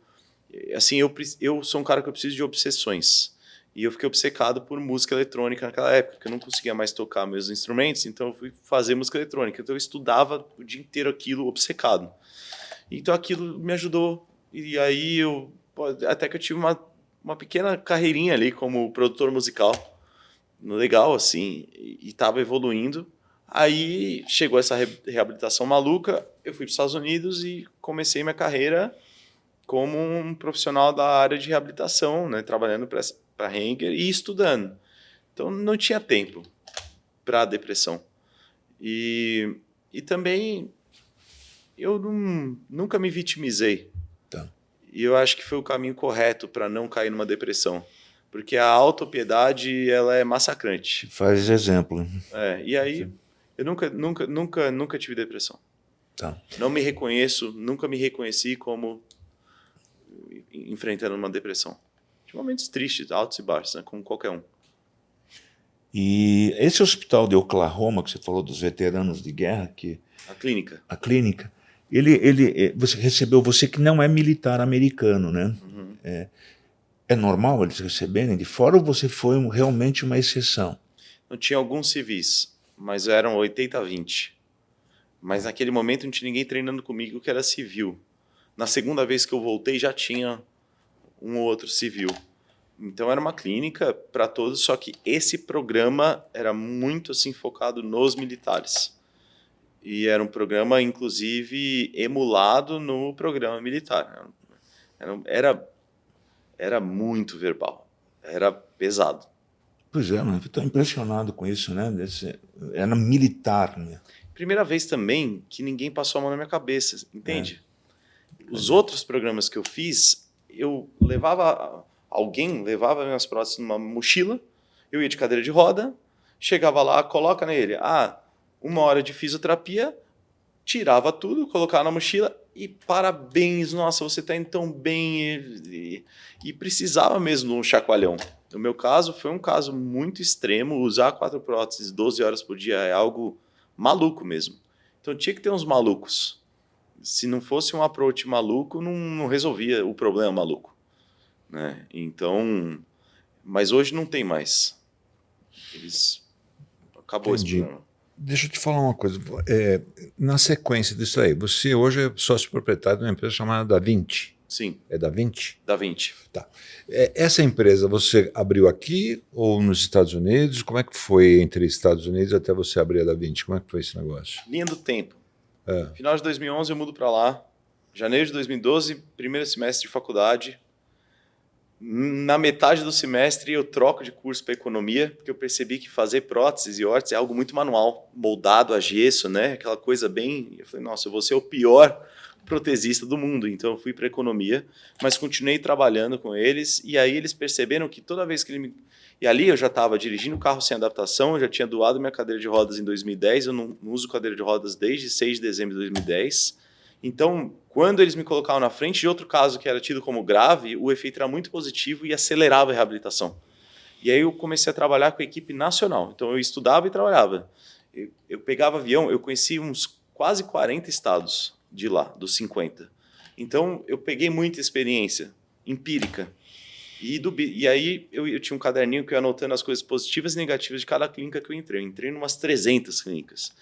Assim, eu sou um cara que eu preciso de obsessões. E eu fiquei obcecado por música eletrônica naquela época, porque eu não conseguia mais tocar meus instrumentos, então eu fui fazer música eletrônica. Então eu estudava o dia inteiro aquilo, obcecado. Então aquilo me ajudou. E aí até que eu tive uma pequena carreirinha ali como produtor musical. Legal, assim. E estava evoluindo. Aí chegou essa reabilitação maluca. Eu fui para os Estados Unidos e comecei minha carreira como um profissional da área de reabilitação, né? Trabalhando para a Hanger e estudando. Então não tinha tempo para a depressão. E também... eu nunca me vitimizei. Tá. E eu acho que foi o caminho correto para não cair numa depressão. Porque a autopiedade, ela é massacrante. Faz exemplo. E aí, eu nunca tive depressão. Tá. Não me reconheço, nunca me reconheci como enfrentando uma depressão. De momentos tristes, altos e baixos, né, como qualquer um. E esse hospital de Oklahoma, que você falou dos veteranos de guerra, A clínica. Você recebeu, você que não é militar americano, né? Uhum. É normal eles receberem de fora ou você foi realmente uma exceção? Eu tinha alguns civis, mas eram 80-20. Mas naquele momento não tinha ninguém treinando comigo que era civil. Na segunda vez que eu voltei já tinha um ou outro civil. Então era uma clínica para todos, só que esse programa era muito assim focado nos militares. E era um programa, inclusive, emulado no programa militar. Era muito verbal. Era pesado. Pois é, eu estou impressionado com isso, né? Era militar, né? Primeira vez também que ninguém passou a mão na minha cabeça, entende? Os outros programas que eu fiz, alguém levava minhas próteses numa mochila, eu ia de cadeira de roda, chegava lá, coloca nele, 1 hora de fisioterapia, tirava tudo, colocava na mochila e parabéns, nossa, você está indo tão bem. E precisava mesmo de um chacoalhão. No meu caso, foi um caso muito extremo. Usar 4 próteses 12 horas por dia é algo maluco mesmo. Então tinha que ter uns malucos. Se não fosse um approach maluco, não resolvia o problema maluco. Né? Então, mas hoje não tem mais. Acabou esse problema. Deixa eu te falar uma coisa. Na sequência disso aí, você hoje é sócio proprietário de uma empresa chamada Da Vinci. Sim. É Da Vinci? Da Vinci. Tá. Essa empresa você abriu aqui ou nos Estados Unidos? Como é que foi entre Estados Unidos até você abrir a Da Vinci? Como é que foi esse negócio? Linha do tempo. Final de 2011 eu mudo para lá. Janeiro de 2012, primeiro semestre de faculdade. Na metade do semestre, eu troco de curso para economia, porque eu percebi que fazer próteses e órteses é algo muito manual, moldado a gesso, né? Aquela coisa bem... Eu falei, nossa, eu vou ser o pior protesista do mundo. Então, eu fui para economia, mas continuei trabalhando com eles. E aí, eles perceberam que toda vez que ele me... E ali, eu já estava dirigindo carro sem adaptação, eu já tinha doado minha cadeira de rodas em 2010. Eu não uso cadeira de rodas desde 6 de dezembro de 2010. Então, quando eles me colocavam na frente de outro caso que era tido como grave, o efeito era muito positivo e acelerava a reabilitação. E aí eu comecei a trabalhar com a equipe nacional. Então, eu estudava e trabalhava. Eu pegava avião, eu conheci uns quase 40 estados de lá, dos 50. Então, eu peguei muita experiência empírica. E aí eu tinha um caderninho que eu ia anotando as coisas positivas e negativas de cada clínica que eu entrei. Eu entrei em umas 300 clínicas.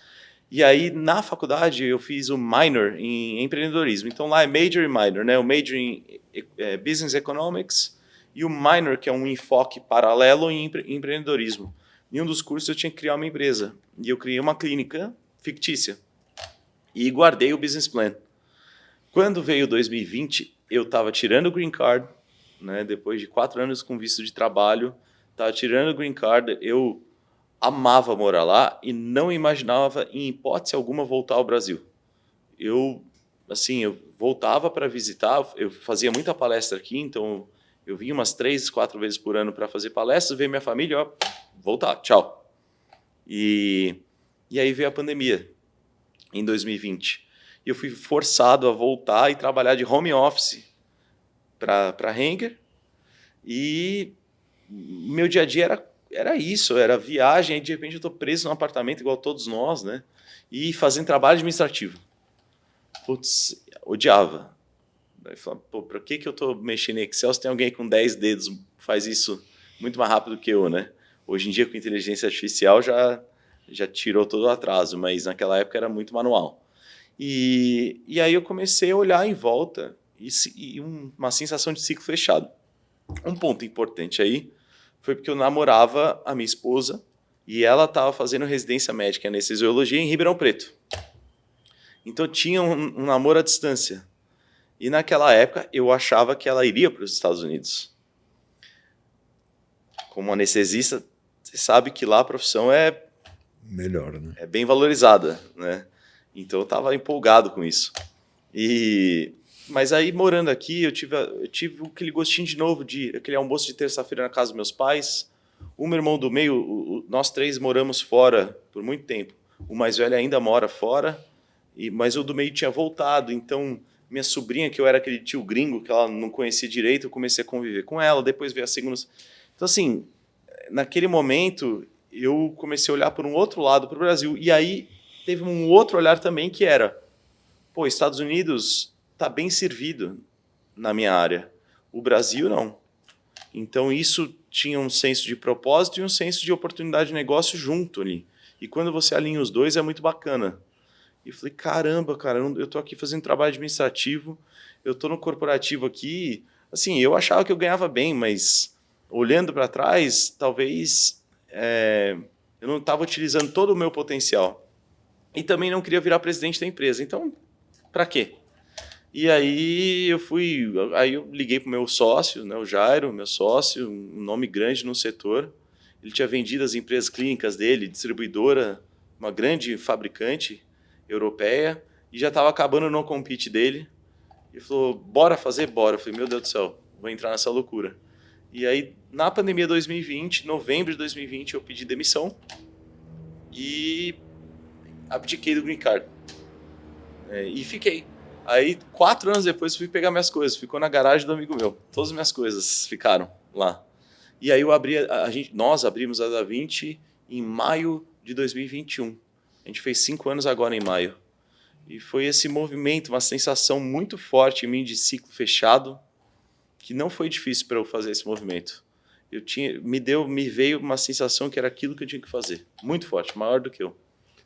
E aí, na faculdade, eu fiz o minor em empreendedorismo. Então, lá é major e minor, né? O major em Business Economics e o minor, que é um enfoque paralelo em empreendedorismo. Em um dos cursos, eu tinha que criar uma empresa. E eu criei uma clínica fictícia. E guardei o business plan. Quando veio 2020, eu estava tirando o green card, né? Depois de 4 anos com visto de trabalho, estava tirando o green card, eu amava morar lá e não imaginava, em hipótese alguma, voltar ao Brasil. Eu voltava para visitar, eu fazia muita palestra aqui, então eu vinha umas 3, 4 vezes por ano para fazer palestras, ver minha família, ó, voltar, tchau. E aí veio a pandemia, em 2020. E eu fui forçado a voltar e trabalhar de home office para Hanger. E meu dia a dia era isso, era viagem, e de repente eu estou preso num apartamento igual todos nós, né? E fazendo trabalho administrativo. Putz, odiava. Aí falava, pô, para que eu estou mexendo em Excel se tem alguém com 10 dedos faz isso muito mais rápido que eu, né? Hoje em dia, com inteligência artificial, já tirou todo o atraso, mas naquela época era muito manual. E aí eu comecei a olhar em volta e uma sensação de ciclo fechado. Um ponto importante aí foi porque eu namorava a minha esposa e ela estava fazendo residência médica em anestesiologia em Ribeirão Preto. Então tinha um namoro à distância. E naquela época eu achava que ela iria para os Estados Unidos. Como anestesista, você sabe que lá a profissão é Melhor, né? é bem valorizada, né? Então eu estava empolgado com isso. Mas aí, morando aqui, eu tive aquele gostinho de novo de aquele almoço de terça-feira na casa dos meus pais. O meu irmão do meio, nós 3 moramos fora por muito tempo. O mais velho ainda mora fora, mas o do meio tinha voltado. Então, minha sobrinha, que eu era aquele tio gringo, que ela não conhecia direito, eu comecei a conviver com ela. Depois veio a segunda... Então, assim, naquele momento, eu comecei a olhar por um outro lado para o Brasil. E aí, teve um outro olhar também que era... Pô, Estados Unidos está bem servido na minha área. O Brasil, não. Então, isso tinha um senso de propósito e um senso de oportunidade de negócio junto ali. E quando você alinha os dois, é muito bacana. E eu falei, caramba, cara, eu estou aqui fazendo trabalho administrativo, eu estou no corporativo aqui. Assim, eu achava que eu ganhava bem, mas olhando para trás, talvez eu não estava utilizando todo o meu potencial. E também não queria virar presidente da empresa. Então, para quê? E aí eu liguei para o meu sócio, né, o Jairo, meu sócio, um nome grande no setor. Ele tinha vendido as empresas clínicas dele, distribuidora, uma grande fabricante europeia, e já estava acabando o non-compete dele. Ele falou, bora fazer? Bora. Eu falei, meu Deus do céu, vou entrar nessa loucura. E aí, na pandemia 2020, novembro de 2020, eu pedi demissão e abdiquei do green card. E fiquei. Aí, 4 anos depois, fui pegar minhas coisas. Ficou na garagem do amigo meu. Todas as minhas coisas ficaram lá. E aí, nós abrimos a Da Vinci em maio de 2021. A gente fez 5 anos agora em maio. E foi esse movimento, uma sensação muito forte em mim de ciclo fechado, que não foi difícil para eu fazer esse movimento. Me veio uma sensação que era aquilo que eu tinha que fazer. Muito forte, maior do que eu.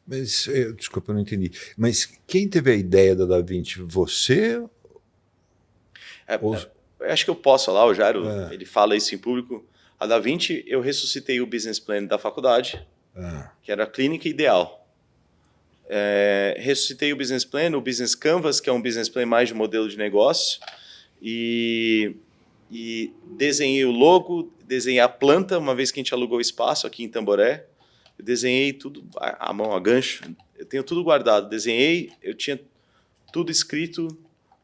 Mas, desculpa, eu não entendi. Mas quem teve a ideia da Da Vinci? Você? Acho que eu posso falar, o Jairo, ele fala isso em público. A Da Vinci, eu ressuscitei o business plan da faculdade, que era a clínica ideal. Ressuscitei o business plan, o business canvas, que é um business plan mais de modelo de negócio. E e desenhei o logo, desenhei a planta, uma vez que a gente alugou o espaço aqui em Tamboré. Eu desenhei tudo à mão, a gancho. Eu tenho tudo guardado. Desenhei, eu tinha tudo escrito,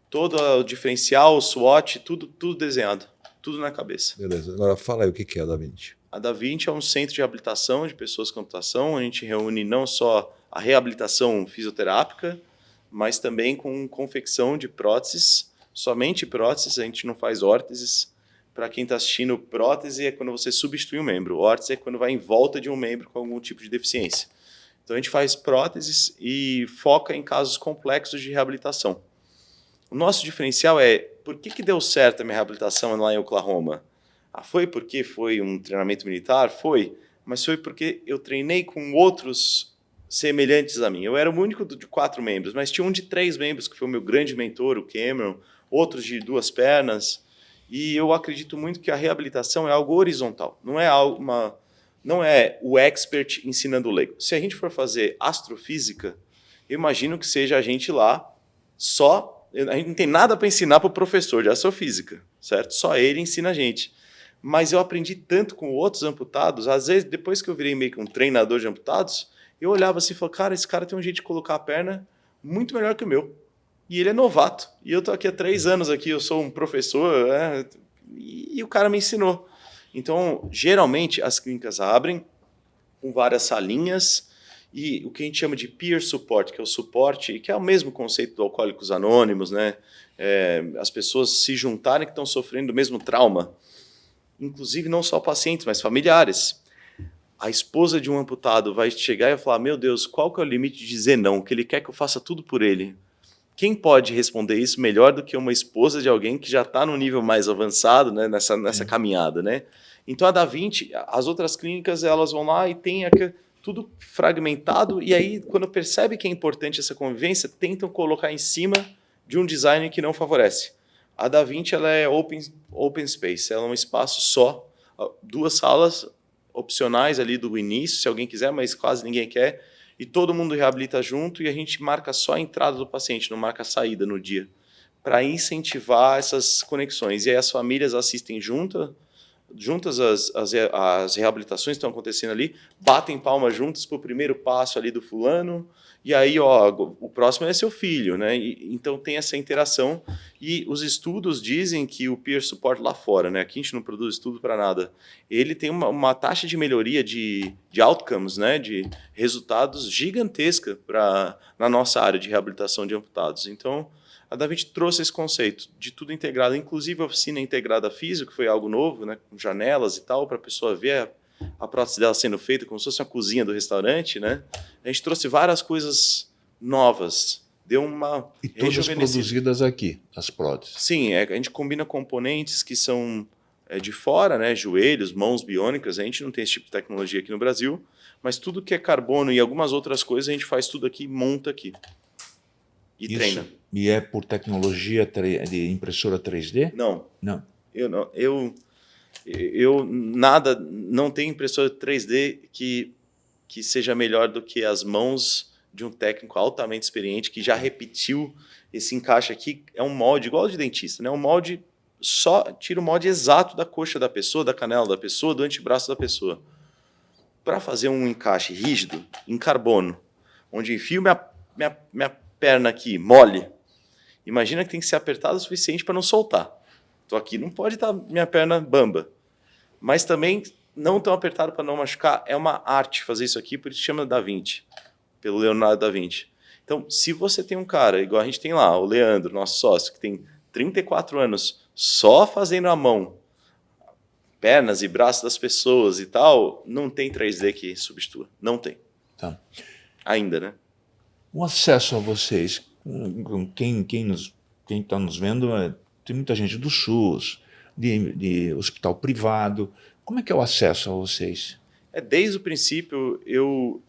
todo o diferencial, o SWOT, tudo desenhado, tudo na cabeça. Beleza. Agora fala aí o que é a Da-Vinci. A Da-Vinci é um centro de reabilitação de pessoas com amputação. A gente reúne não só a reabilitação fisioterápica, mas também com confecção de próteses, somente próteses, a gente não faz órteses. Para quem está assistindo, prótese é quando você substitui um membro, órtese é quando vai em volta de um membro com algum tipo de deficiência. Então a gente faz próteses e foca em casos complexos de reabilitação. O nosso diferencial é, por que deu certo a minha reabilitação lá em Oklahoma? Foi porque foi um treinamento militar? Foi, mas foi porque eu treinei com outros semelhantes a mim. Eu era o único de 4 membros, mas tinha um de 3 membros, que foi o meu grande mentor, o Cameron, outros de 2 pernas, e eu acredito muito que a reabilitação é algo horizontal, não é o expert ensinando o leigo. Se a gente for fazer astrofísica, eu imagino que seja a gente lá a gente não tem nada para ensinar para o professor de astrofísica, certo? Só ele ensina a gente. Mas eu aprendi tanto com outros amputados, às vezes, depois que eu virei meio que um treinador de amputados, eu olhava assim e falava, cara, esse cara tem um jeito de colocar a perna muito melhor que o meu. E ele é novato. E eu estou aqui há 3 anos, aqui, eu sou um professor, e o cara me ensinou. Então, geralmente, as clínicas abrem com várias salinhas e o que a gente chama de peer support, que é o suporte, que é o mesmo conceito do Alcoólicos Anônimos, né? As pessoas se juntarem que estão sofrendo do mesmo trauma. Inclusive, não só pacientes, mas familiares. A esposa de um amputado vai chegar e vai falar, meu Deus, qual que é o limite de dizer não? Que ele quer que eu faça tudo por ele. Quem pode responder isso melhor do que uma esposa de alguém que já está no nível mais avançado, né, nessa caminhada, né? Então, a Da-Vinci, as outras clínicas, elas vão lá e tem tudo fragmentado, e aí, quando percebe que é importante essa convivência, tentam colocar em cima de um design que não favorece. A Da-Vinci, ela é open space, ela é um espaço só, 2 salas opcionais ali do início, se alguém quiser, mas quase ninguém quer, e todo mundo reabilita junto e a gente marca só a entrada do paciente, não marca a saída no dia, para incentivar essas conexões. E aí as famílias assistem juntas as reabilitações estão acontecendo ali, batem palmas juntas para o primeiro passo ali do fulano, e aí o próximo é seu filho, né? Então tem essa interação, e os estudos dizem que o peer support lá fora, né? Aqui a gente não produz estudo para nada, ele tem uma taxa de melhoria de outcomes, né? De resultados gigantesca na nossa área de reabilitação de amputados. Então, a Da-Vinci trouxe esse conceito de tudo integrado, inclusive a oficina integrada física, que foi algo novo, né, com janelas e tal, para a pessoa ver a prótese dela sendo feita como se fosse uma cozinha do restaurante, né? A gente trouxe várias coisas novas, deu uma E todas rejuvenescida. produzidas aqui, as próteses. Sim, a gente combina componentes que são de fora, né, joelhos, mãos biônicas, a gente não tem esse tipo de tecnologia aqui no Brasil, mas tudo que é carbono e algumas outras coisas a gente faz tudo aqui, monta aqui e treina. E é por tecnologia de impressora 3D? Não. Não. Eu não tenho impressora 3D que seja melhor do que as mãos de um técnico altamente experiente que já repetiu esse encaixe aqui. É um molde igual de dentista, né? Um molde só tira o molde exato da coxa da pessoa, da canela da pessoa, do antebraço da pessoa. Para fazer um encaixe rígido em carbono, onde enfio minha perna aqui mole, imagina que tem que ser apertado o suficiente para não soltar. Estou aqui, não pode estar minha perna bamba. Mas também não tão apertado para não machucar. É uma arte fazer isso aqui, por isso chama Da-Vinci, pelo Leonardo da Vinci. Então, se você tem um cara, igual a gente tem lá, o Leandro, nosso sócio, que tem 34 anos, só fazendo a mão, pernas e braços das pessoas e tal, não tem 3D que substitua. Não tem. Tá. Ainda, né? O acesso a vocês, quem está nos vendo, tem muita gente do SUS, de hospital privado. Como é que é o acesso a vocês? Desde o princípio, eu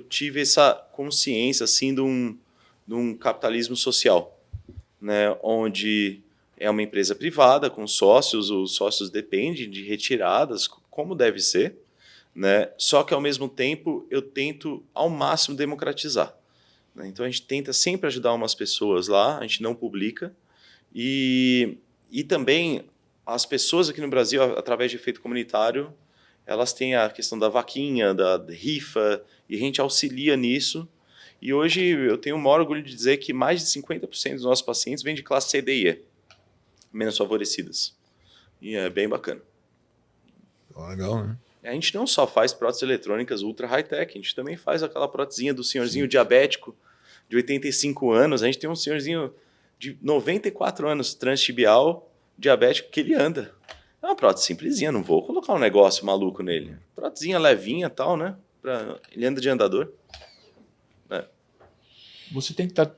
tive essa consciência assim, de um capitalismo social, né, onde é uma empresa privada com sócios, os sócios dependem de retiradas, como deve ser, né, só que, ao mesmo tempo, eu tento, ao máximo, democratizar. Então, a gente tenta sempre ajudar umas pessoas lá, a gente não publica. E também, as pessoas aqui no Brasil, através de efeito comunitário, elas têm a questão da vaquinha, da rifa, e a gente auxilia nisso. E hoje eu tenho o maior orgulho de dizer que mais de 50% dos nossos pacientes vêm de classe C, D e E, menos favorecidas. E é bem bacana. Legal, né? A gente não só faz próteses eletrônicas ultra high-tech, a gente também faz aquela prótesinha do senhorzinho diabético de 85 anos. A gente tem um senhorzinho de 94 anos, transtibial, diabético, que ele anda. É uma prótese simplesinha, não vou colocar um negócio maluco nele. Prótesinha levinha e tal, né? Ele anda de andador. Você tem que estar...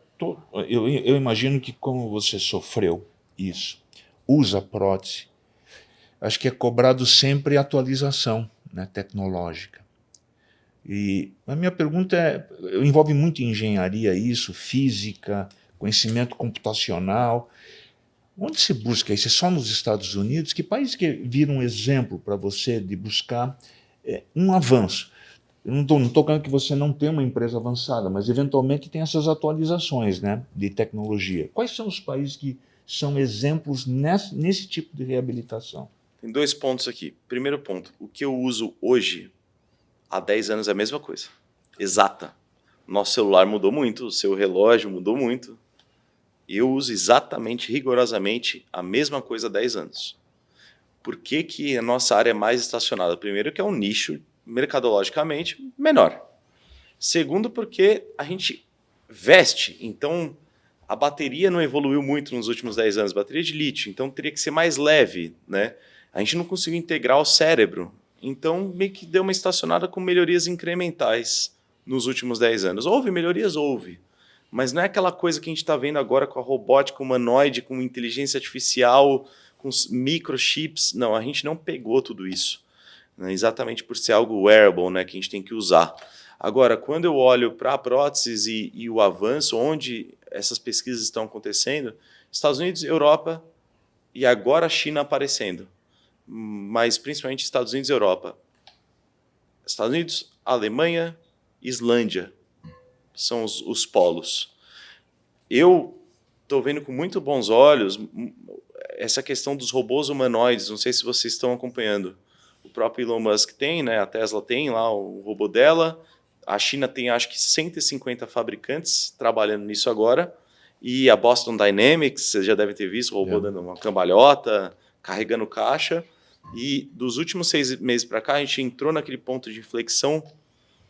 Eu imagino que como você sofreu isso, usa prótese, acho que é cobrado sempre atualização, né, tecnológica. E a minha pergunta envolve muito engenharia isso, física, conhecimento computacional. Onde se busca isso? É só nos Estados Unidos? Que país que vira um exemplo para você de buscar um avanço? Eu não estou falando que você não tem uma empresa avançada, mas eventualmente tem essas atualizações, né, de tecnologia. Quais são os países que são exemplos nesse tipo de reabilitação? Tem 2 pontos aqui. Primeiro ponto, o que eu uso hoje, há 10 anos é a mesma coisa. Exata. Nosso celular mudou muito, o seu relógio mudou muito. Eu uso exatamente, rigorosamente, a mesma coisa há 10 anos. Por que que a nossa área é mais estacionada? Primeiro que é um nicho, mercadologicamente, menor. Segundo porque a gente veste, então a bateria não evoluiu muito nos últimos 10 anos, bateria de lítio, então teria que ser mais leve, né? A gente não conseguiu integrar o cérebro, então meio que deu uma estacionada com melhorias incrementais nos últimos 10 anos. Houve melhorias? Houve. Mas não é aquela coisa que a gente está vendo agora com a robótica humanoide, com inteligência artificial, com microchips. Não, a gente não pegou tudo isso, né? Exatamente por ser algo wearable, né, que a gente tem que usar. Agora, quando eu olho para a prótese e o avanço, onde essas pesquisas estão acontecendo, Estados Unidos, Europa e agora a China aparecendo, mas principalmente Estados Unidos e Europa. Estados Unidos, Alemanha, Islândia são os polos. Eu estou vendo com muito bons olhos essa questão dos robôs humanoides, não sei se vocês estão acompanhando. O próprio Elon Musk tem, né? A Tesla tem lá o robô dela, a China tem acho que 150 fabricantes trabalhando nisso agora, e a Boston Dynamics, vocês já devem ter visto, o robô dando uma cambalhota, carregando caixa, e dos últimos 6 meses para cá a gente entrou naquele ponto de inflexão,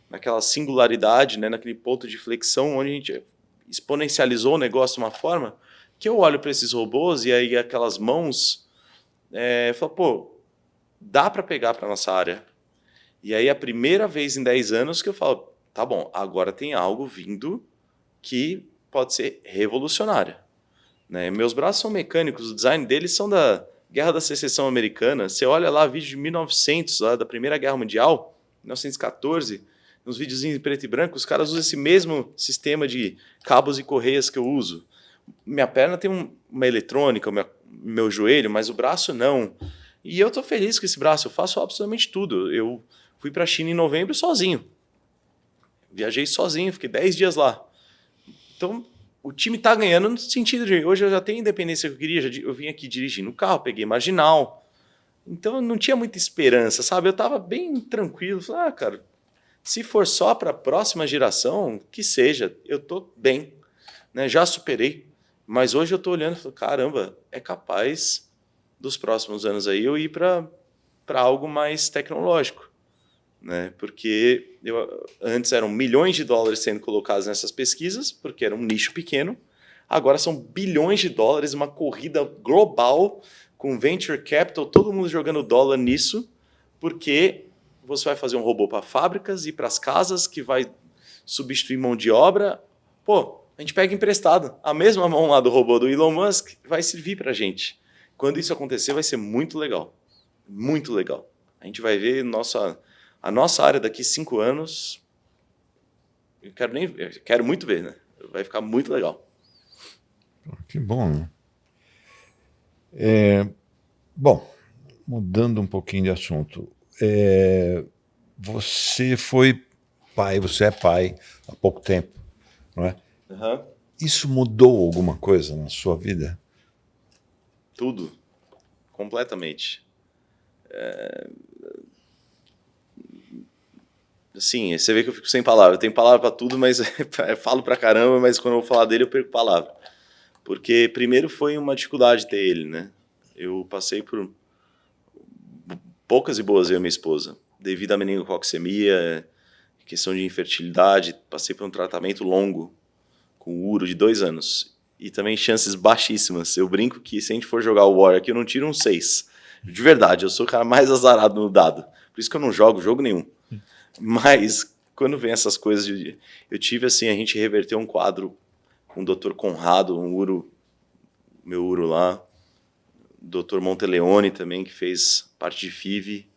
naquela singularidade, né, naquele ponto de flexão onde a gente exponencializou o negócio de uma forma que eu olho para esses robôs e aí aquelas mãos, falo, pô, dá para pegar para nossa área. E aí a primeira vez em 10 anos que eu falo, tá bom, agora tem algo vindo que pode ser revolucionário, né? Meus braços são mecânicos, o design deles são da Guerra da Secessão Americana. Você olha lá vídeo de 1900, lá da Primeira Guerra Mundial, 1914, uns videozinhos em preto e branco, os caras usam esse mesmo sistema de cabos e correias que eu uso. Minha perna tem uma eletrônica, meu joelho, mas o braço não. E eu tô feliz com esse braço, eu faço absolutamente tudo. Eu fui para a China em novembro sozinho. Viajei sozinho, fiquei 10 dias lá. Então, o time tá ganhando no sentido de hoje eu já tenho a independência que eu queria, eu vim aqui dirigindo o carro, peguei marginal. Então, não tinha muita esperança, sabe? Eu tava bem tranquilo, falei, cara, se for só para a próxima geração, que seja, eu tô bem, né? Já superei. Mas hoje eu tô olhando e falo, caramba, é capaz dos próximos anos aí eu ir para algo mais tecnológico, né? Porque antes eram milhões de dólares sendo colocados nessas pesquisas, porque era um nicho pequeno. Agora são bilhões de dólares, uma corrida global com venture capital, todo mundo jogando dólar nisso, porque você vai fazer um robô para fábricas e para as casas que vai substituir mão de obra. Pô, a gente pega emprestado. A mesma mão lá do robô do Elon Musk vai servir para a gente. Quando isso acontecer, vai ser muito legal. Muito legal. A gente vai ver a nossa área daqui 5 anos. Eu quero muito ver, né? Vai ficar muito legal. Que bom, né? Bom, mudando um pouquinho de assunto. Você é pai há pouco tempo, não é? Uhum. Isso mudou alguma coisa na sua vida? Tudo. completamente. Assim, você vê que eu fico sem palavra. Eu tenho palavra para tudo, mas eu falo pra caramba, mas quando eu vou falar dele eu perco palavra. Porque primeiro foi uma dificuldade ter ele, né? Eu passei por poucas e boas, eu e minha esposa, devido à meningococcemia, questão de infertilidade, passei por um tratamento longo com uro de 2 anos. E também chances baixíssimas. Eu brinco que se a gente for jogar o War aqui, eu não tiro um 6. De verdade, eu sou o cara mais azarado no dado. Por isso que eu não jogo jogo nenhum. Mas quando vem essas coisas, eu tive assim, a gente reverteu um quadro com o Dr. Conrado, meu uro lá, o Dr. Monteleone também, que fez parte de FIV.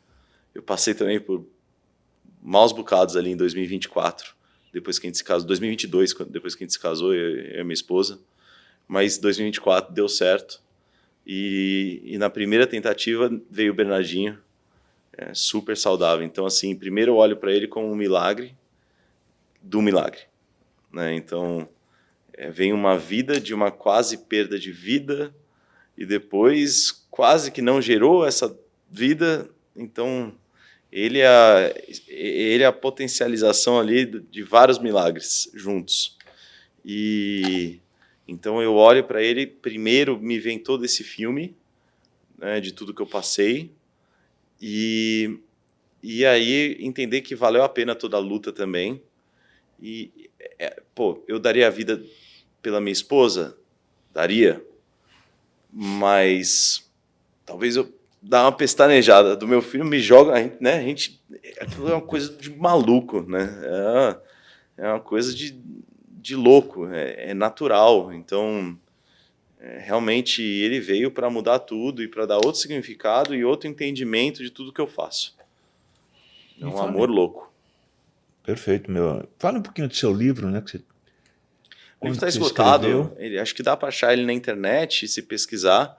Eu passei também por maus bocados ali em 2024, depois que a gente se casou, 2022, depois que a gente se casou, eu e minha esposa. Mas 2024 deu certo. E na primeira tentativa veio o Bernardinho, super saudável. Então, assim, primeiro eu olho para ele como um milagre do milagre, né? Então, vem uma vida de uma quase perda de vida e depois quase que não gerou essa vida. Então, ele é a potencialização ali de vários milagres juntos. E então eu olho para ele, primeiro me vem todo esse filme, né, de tudo que eu passei, e aí entender que valeu a pena toda a luta também. E, eu daria a vida pela minha esposa? Daria. Mas talvez eu dar uma pestanejada do meu filho, me joga, né? Aquilo é uma coisa de maluco, né? É uma coisa de louco, é natural. Então, realmente ele veio para mudar tudo e para dar outro significado e outro entendimento de tudo que eu faço. É um amor louco. Perfeito, meu. Fala um pouquinho do seu livro, né? O livro está Você esgotado. escreveu? Acho que dá para achar ele na internet, se pesquisar.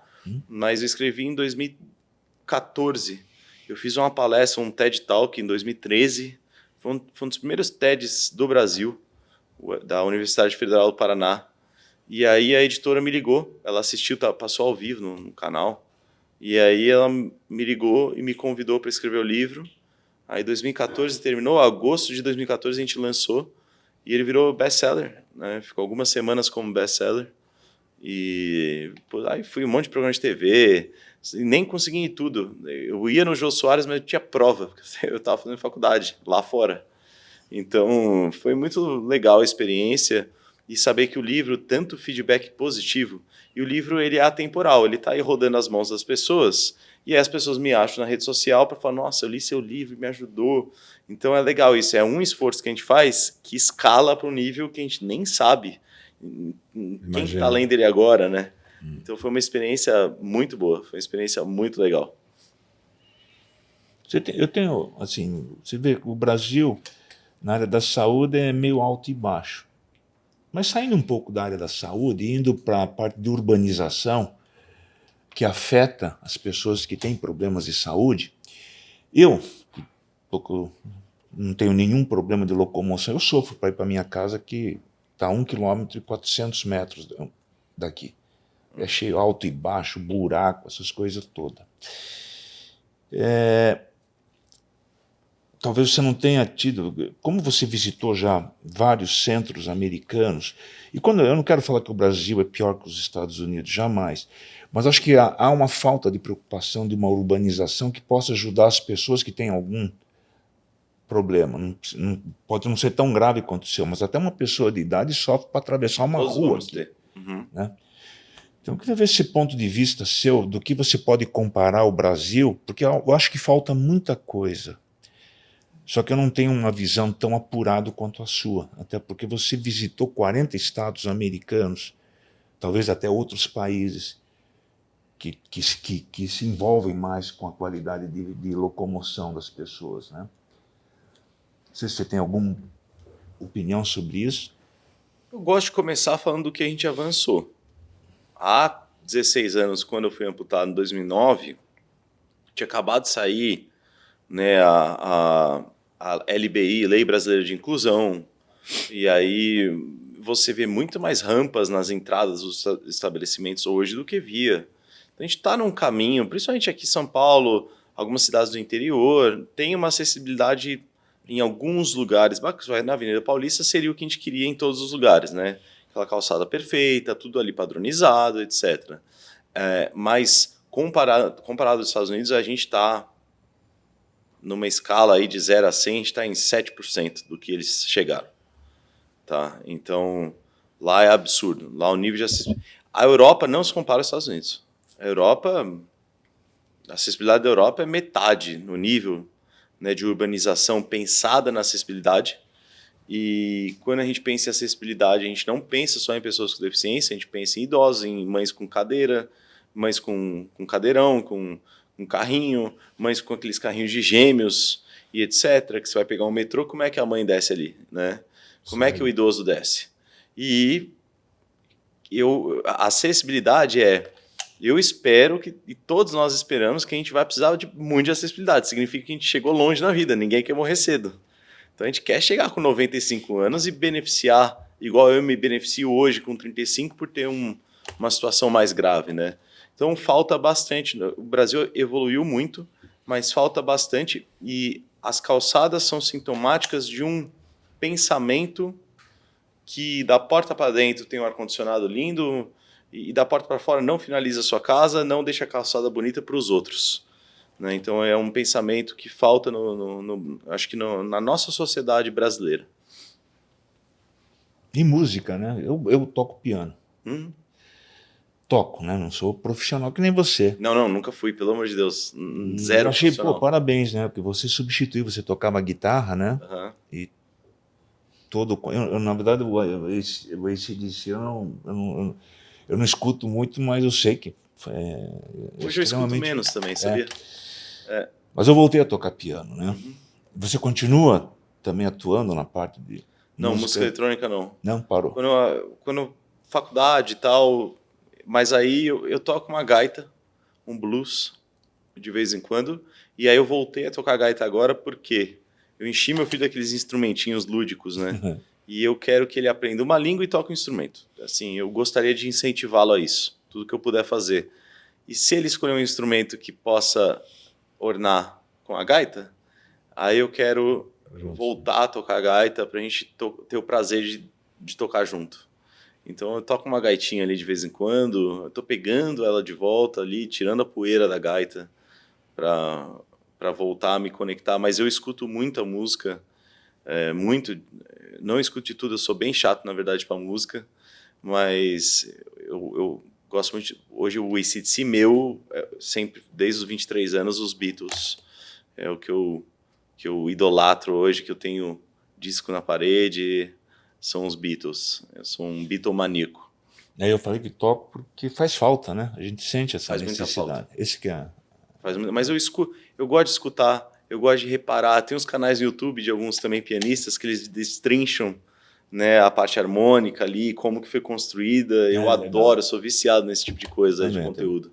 Mas eu escrevi em 2014. Eu fiz uma palestra, um TED Talk em 2013. Foi um dos primeiros TEDs do Brasil, da Universidade Federal do Paraná. E aí a editora me ligou. Ela assistiu, passou ao vivo no canal. E aí ela me ligou e me convidou para escrever o livro. Aí 2014 terminou, agosto de 2014 a gente lançou. E ele virou best-seller, né? Ficou algumas semanas como best-seller. E aí fui um monte de programa de TV, nem consegui ir tudo. Eu ia no Jô Soares, mas eu tinha prova, porque eu estava fazendo faculdade lá fora. Então foi muito legal a experiência e saber que o livro, tanto feedback positivo, e o livro ele é atemporal, ele está aí rodando as mãos das pessoas, e aí as pessoas me acham na rede social para falar, nossa, eu li seu livro, me ajudou. Então é legal isso, é um esforço que a gente faz que escala para um nível que a gente nem sabe quem está lendo ele agora, né? Então foi uma experiência muito boa, foi uma experiência muito legal. Eu tenho, assim, você vê que o Brasil, na área da saúde, é meio alto e baixo. Mas saindo um pouco da área da saúde, indo para a parte de urbanização, que afeta as pessoas que têm problemas de saúde, eu não tenho nenhum problema de locomoção, eu sofro para ir para minha casa, que está a 1 quilômetro e 400 metros daqui. É cheio alto e baixo, buraco, essas coisas todas. Talvez você não tenha tido, como você visitou já vários centros americanos, e quando eu não quero falar que o Brasil é pior que os Estados Unidos, jamais, mas acho que há uma falta de preocupação de uma urbanização que possa ajudar as pessoas que têm algum problema. Pode não ser tão grave quanto o seu, mas até uma pessoa de idade sofre para atravessar uma rua aqui, né? Então, eu queria ver esse ponto de vista seu, do que você pode comparar ao Brasil, porque eu acho que falta muita coisa. Só que eu não tenho uma visão tão apurada quanto a sua, até porque você visitou 40 estados americanos, talvez até outros países que se envolvem mais com a qualidade de locomoção das pessoas, né? Não sei se você tem alguma opinião sobre isso. Eu gosto de começar falando do que a gente avançou. Há 16 anos, quando eu fui amputado em 2009, tinha acabado de sair, né, a LBI, Lei Brasileira de Inclusão, e aí você vê muito mais rampas nas entradas dos estabelecimentos hoje do que via. Então, a gente está num caminho, principalmente aqui em São Paulo, algumas cidades do interior, tem uma acessibilidade em alguns lugares. Na Avenida Paulista seria o que a gente queria em todos os lugares, né? Aquela calçada perfeita, tudo ali padronizado, etc. Mas comparado aos Estados Unidos, a gente está numa escala aí de 0 a 100, a gente está em 7% do que eles chegaram. Tá? Então, lá é absurdo. Lá o nível de acessibilidade... A Europa não se compara aos Estados Unidos. A acessibilidade da Europa é metade no nível, né, de urbanização pensada na acessibilidade. E quando a gente pensa em acessibilidade, a gente não pensa só em pessoas com deficiência, a gente pensa em idosos, em mães com cadeira, mães com cadeirão, com carrinho, mães com aqueles carrinhos de gêmeos e etc. Que você vai pegar um metrô, como é que a mãe desce ali, né? Como é que o idoso desce? E a acessibilidade eu espero e todos nós esperamos que a gente vai precisar de muito de acessibilidade. Significa que a gente chegou longe na vida, ninguém quer morrer cedo. Então a gente quer chegar com 95 anos e beneficiar, igual eu me beneficio hoje com 35 por ter uma situação mais grave, né? Então falta bastante. O Brasil evoluiu muito, mas falta bastante e as calçadas são sintomáticas de um pensamento que da porta para dentro tem um ar-condicionado lindo e da porta para fora não finaliza a sua casa, não deixa a calçada bonita para os outros. Né? Então é um pensamento que falta, acho que na nossa sociedade brasileira. E música, né? Eu toco piano. Toco, né? Não sou profissional que nem você. Não, nunca fui, pelo amor de Deus. Zero achei, profissional. Parabéns, né? Porque você substituiu, você tocava guitarra, né? E na verdade, o AC/DC eu não escuto muito, mas eu sei que hoje eu escuto menos também, sabia? Mas eu voltei a tocar piano, né? Você continua também atuando na parte de não, música eletrônica não. Não, parou. Quando faculdade e tal, mas aí eu toco uma gaita, um blues, de vez em quando, e aí eu voltei a tocar gaita agora porque eu enchi meu filho daqueles instrumentinhos lúdicos, né? E eu quero que ele aprenda uma língua e toque um instrumento. Assim, eu gostaria de incentivá-lo a isso, tudo que eu puder fazer. E se ele escolher um instrumento que possa ornar com a gaita, aí eu quero voltar a tocar a gaita para a gente ter o prazer de tocar junto. Então eu toco uma gaitinha ali de vez em quando, eu tô pegando ela de volta ali, tirando a poeira da gaita para voltar a me conectar, mas eu escuto muita música, não escuto de tudo, eu sou bem chato, na verdade, para música, mas eu gosto muito, hoje o AC/DC meu, sempre, desde os 23 anos, os Beatles, é o que eu idolatro hoje, que eu tenho disco na parede, são os Beatles, eu sou um Beatlemaníaco. Aí eu falei que toco porque faz falta, né? A gente sente essa Faz muita necessidade. falta. Esse que é... Mas eu gosto de escutar, eu gosto de reparar. Tem uns canais no YouTube de alguns também pianistas que eles destrincham, né, a parte harmônica ali, como que foi construída. Eu adoro, sou viciado nesse tipo de coisa, de conteúdo.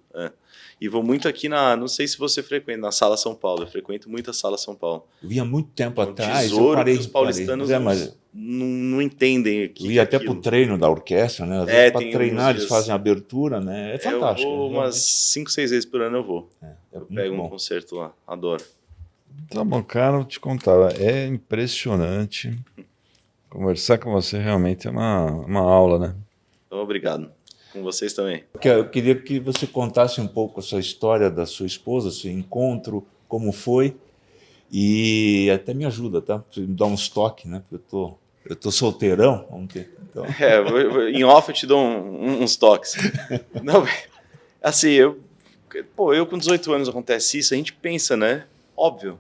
E vou muito aqui não sei se você frequenta, na Sala São Paulo. Eu frequento muito a Sala São Paulo. Eu vi há muito tempo atrás. Tesouro, eu parei, que os paulistanos não entendem aqui. Eu ia até pro treino da orquestra, né? Às vezes para treinar, eles fazem a abertura, né? É fantástico. Eu vou umas 5, 6 vezes por ano eu vou. Eu pego um concerto lá, adoro. Tá bom, cara, vou te contar, é impressionante. Conversar com você realmente é uma aula, né? Então, obrigado. Com vocês também. Eu queria que você contasse um pouco essa história da sua esposa, seu encontro, como foi, e até me ajuda, tá? Me dá uns toques, né? Porque eu tô solteirão. Vamos ter, então. Em off eu te dou uns toques. Não, assim, eu com 18 anos acontece isso, a gente pensa, né? Óbvio.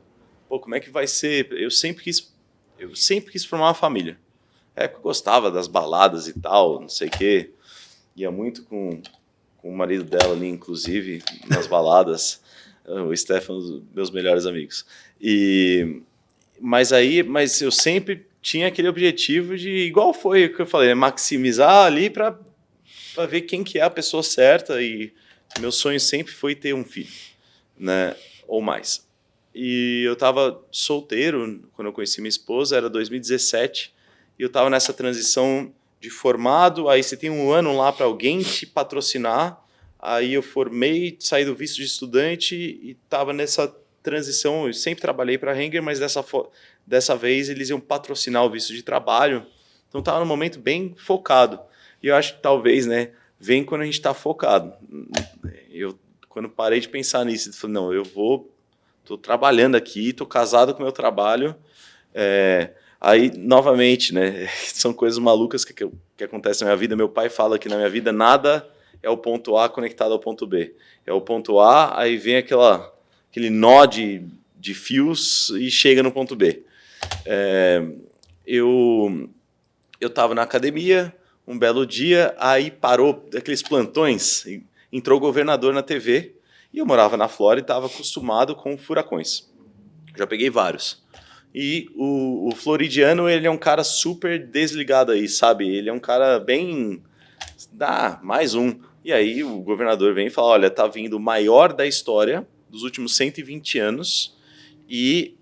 Como é que vai ser? Eu sempre quis formar uma família. Eu gostava das baladas e tal, não sei o quê. Ia muito com o marido dela ali, inclusive, nas baladas. O Stefano, um dos meus melhores amigos. Mas eu sempre tinha aquele objetivo de, igual foi o que eu falei, maximizar ali para ver quem que é a pessoa certa. E meu sonho sempre foi ter um filho, né? Ou mais. E eu estava solteiro quando eu conheci minha esposa, era 2017, e eu estava nessa transição de formado, aí você tem um ano lá para alguém te patrocinar, Aí eu formei, saí do visto de estudante e estava nessa transição. Eu sempre trabalhei para a Renner, mas dessa vez eles iam patrocinar o visto de trabalho. Então estava num momento bem focado. E eu acho que talvez, né, vem quando a gente está focado. Eu, quando parei de pensar nisso, eu falei, não, estou trabalhando aqui, estou casado com o meu trabalho. Aí, novamente, né, são coisas malucas que acontecem na minha vida. Meu pai fala que na minha vida nada é o ponto A conectado ao ponto B. É o ponto A, aí vem aquele nó de fios e chega no ponto B. Eu estava na academia, um belo dia, aí parou aqueles plantões, entrou o governador na TV, e eu morava na Flórida e estava acostumado com furacões. Já peguei vários. E o floridiano, ele é um cara super desligado aí, sabe? Ele é um cara bem... mais um. E aí o governador vem e fala, olha, tá vindo o maior da história dos últimos 120 anos e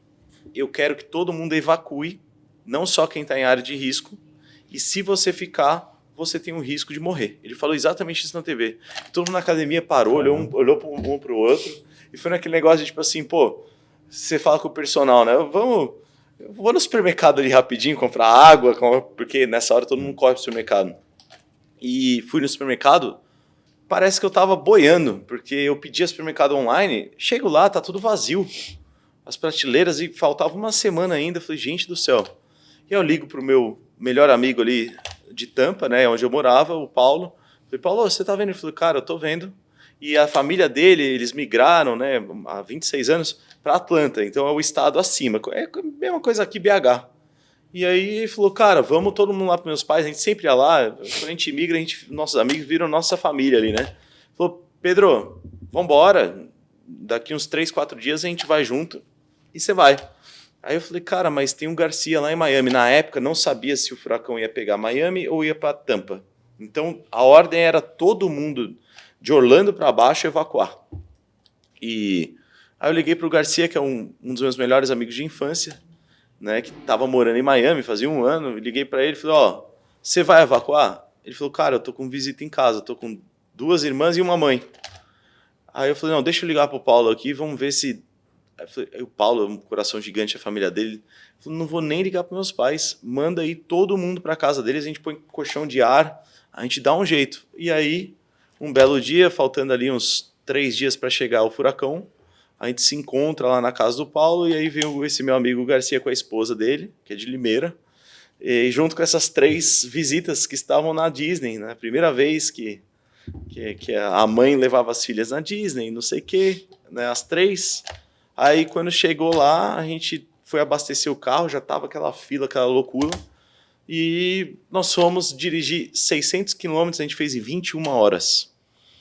eu quero que todo mundo evacue, não só quem está em área de risco, e se você ficar, você tem o risco de morrer. Ele falou exatamente isso na TV. Todo mundo na academia parou, olhou um para o outro, e foi naquele negócio de tipo assim, pô, você fala com o personal, né? Eu vou no supermercado ali rapidinho comprar água, porque nessa hora todo mundo corre pro supermercado. E fui no supermercado, parece que eu tava boiando, porque eu pedi a supermercado online, chego lá, tá tudo vazio. As prateleiras, e faltava uma semana ainda. Eu falei, gente do céu. E eu ligo pro meu melhor amigo ali de Tampa, né, onde eu morava, o Paulo. Falei, Paulo, você tá vendo? Ele falou, cara, eu tô vendo. E a família dele, eles migraram, né, há 26 anos, para Atlanta. Então é o estado acima. É a mesma coisa aqui, BH. E aí ele falou, cara, vamos todo mundo lá para meus pais, a gente sempre ia lá, quando a gente migra, nossos amigos viram nossa família ali, né? Ele falou, Pedro, vambora, daqui uns 3, 4 dias a gente vai junto e você vai. Aí eu falei, cara, mas tem um Garcia lá em Miami. Na época não sabia se o furacão ia pegar Miami ou ia para Tampa. Então a ordem era todo mundo de Orlando para baixo evacuar. E aí eu liguei para o Garcia, que é um dos meus melhores amigos de infância, né, que estava morando em Miami, fazia um ano, liguei para ele e falei, ó, você vai evacuar? Ele falou, cara, eu tô com visita em casa, tô com 2 irmãs e uma mãe. Aí eu falei, não, deixa eu ligar pro Paulo aqui, vamos ver se... Aí o Paulo, um coração gigante, a família dele, ele falou, não vou nem ligar para meus pais, manda aí todo mundo para casa deles, a gente põe colchão de ar, a gente dá um jeito. E aí, um belo dia, faltando ali uns 3 dias para chegar o furacão, a gente se encontra lá na casa do Paulo, e aí veio esse meu amigo Garcia com a esposa dele, que é de Limeira, e junto com essas 3 visitas que estavam na Disney, né? Primeira vez que a mãe levava as filhas na Disney, não sei o quê, né? As 3. Aí, quando chegou lá, a gente foi abastecer o carro, já estava aquela fila, aquela loucura, e nós fomos dirigir 600 quilômetros, a gente fez em 21 horas.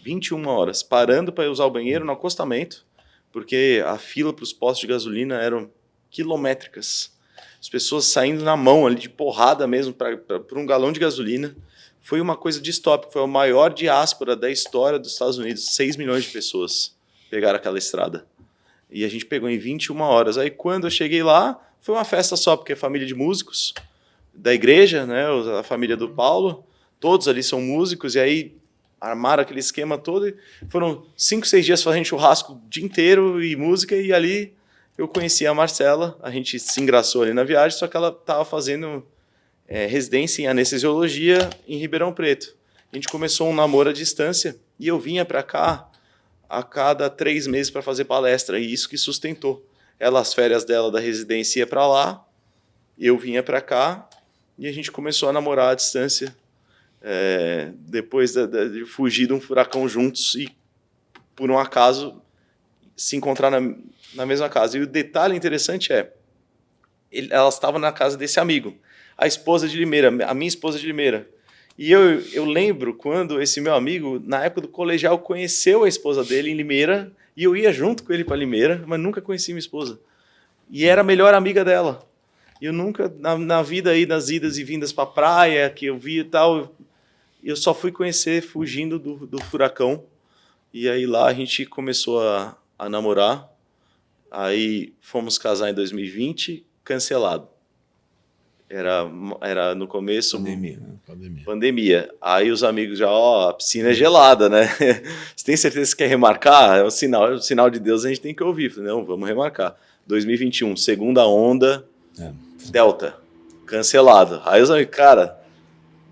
21 horas, parando para usar o banheiro no acostamento, porque a fila para os postos de gasolina eram quilométricas. As pessoas saindo na mão ali de porrada mesmo para um galão de gasolina. Foi uma coisa distópica, foi a maior diáspora da história dos Estados Unidos. 6 milhões de pessoas pegaram aquela estrada. E a gente pegou em 21 horas. Aí quando eu cheguei lá, foi uma festa só, porque é família de músicos da igreja, né, a família do Paulo, todos ali são músicos, e aí armaram aquele esquema todo. Foram 5, 6 dias fazendo churrasco o dia inteiro e música, e ali eu conheci a Marcela, a gente se engraçou ali na viagem, só que ela estava fazendo residência em anestesiologia em Ribeirão Preto. A gente começou um namoro à distância, e eu vinha para cá a cada 3 meses para fazer palestra, e isso que sustentou. Ela, as férias dela da residência, ia para lá, eu vinha para cá, e a gente começou a namorar à distância, depois de fugir de um furacão juntos e, por um acaso, se encontrar na mesma casa. E o detalhe interessante elas estavam na casa desse amigo, a esposa de Limeira, a minha esposa de Limeira. E eu lembro quando esse meu amigo, na época do colegial, conheceu a esposa dele em Limeira, e eu ia junto com ele para Limeira, mas nunca conheci minha esposa. E era a melhor amiga dela. E eu nunca, na vida aí, das idas e vindas para a praia, que eu vi e tal, eu só fui conhecer fugindo do furacão. E aí lá a gente começou a namorar. Aí fomos casar em 2020, cancelado. Era no começo Pandemia. pandemia. Aí os amigos já, a piscina é gelada, né? Você tem certeza que quer remarcar? É um sinal de Deus, a gente tem que ouvir. Falei, não, vamos remarcar. 2021, segunda onda, Delta, cancelado. Aí os amigos, cara,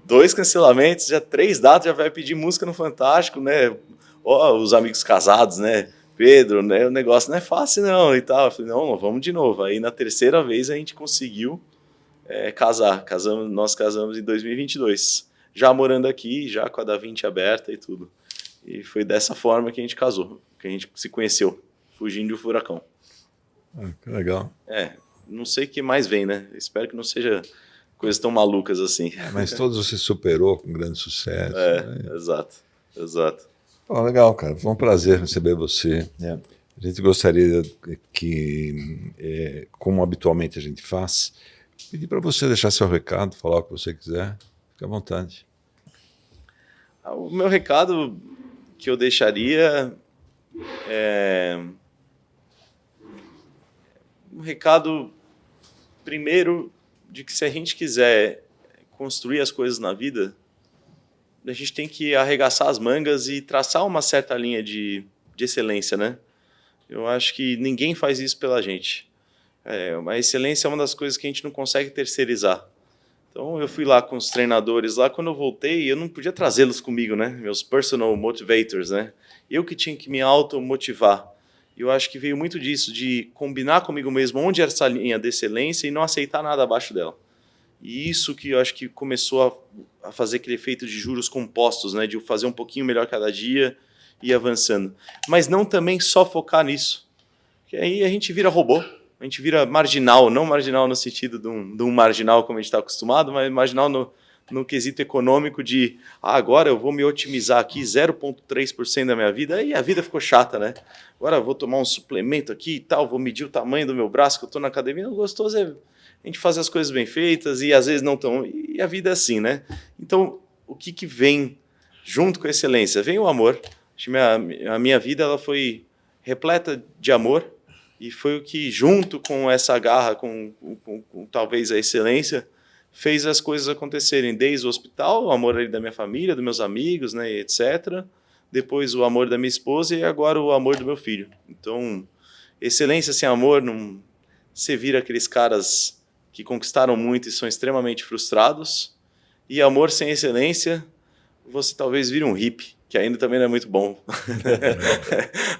2 cancelamentos, já 3 datas, já vai pedir música no Fantástico, né? Os amigos casados, né? Pedro, né? O negócio não é fácil não, e tal. Eu falei, não, vamos de novo. Aí na terceira vez a gente conseguiu casar. Nós casamos em 2022. Já morando aqui, já com a Da Vinci aberta e tudo. E foi dessa forma que a gente casou, que a gente se conheceu, fugindo do furacão. Que legal. Não sei o que mais vem, né? Espero que não seja coisas tão malucas assim. Mas todos você superou com grande sucesso. Exato. Pô, legal, cara. Foi um prazer receber você. A gente gostaria que, como habitualmente a gente faz, pedir para você deixar seu recado, falar o que você quiser. Fique à vontade. O meu recado que eu deixaria é um recado, primeiro, de que se a gente quiser construir as coisas na vida, a gente tem que arregaçar as mangas e traçar uma certa linha de excelência, né? Eu acho que ninguém faz isso pela gente. A excelência é uma das coisas que a gente não consegue terceirizar. Então, eu fui lá com os treinadores lá, quando eu voltei, eu não podia trazê-los comigo, né? Meus personal motivators, né? Eu que tinha que me automotivar. E eu acho que veio muito disso, de combinar comigo mesmo onde era essa linha de excelência e não aceitar nada abaixo dela. E isso que eu acho que começou a fazer aquele efeito de juros compostos, né? De fazer um pouquinho melhor cada dia e ir avançando. Mas não também só focar nisso. Porque aí a gente vira robô, a gente vira marginal, não marginal no sentido de um marginal como a gente está acostumado, mas marginal no quesito econômico de agora eu vou me otimizar aqui 0,3% da minha vida, aí a vida ficou chata, né? Agora eu vou tomar um suplemento aqui e tal, vou medir o tamanho do meu braço que eu estou na academia. O gostoso é a gente fazer as coisas bem feitas e às vezes não tão... E a vida é assim, né? Então, o que vem junto com a excelência? Vem o amor. A minha vida ela foi repleta de amor e foi o que, junto com essa garra, com talvez a excelência, fez as coisas acontecerem. Desde o hospital, o amor ali da minha família, dos meus amigos, né, etc. Depois o amor da minha esposa e agora o amor do meu filho. Então, excelência sem amor, não... você vira aqueles caras que conquistaram muito e são extremamente frustrados. E amor sem excelência, você talvez vire um hippie, que ainda também não é muito bom.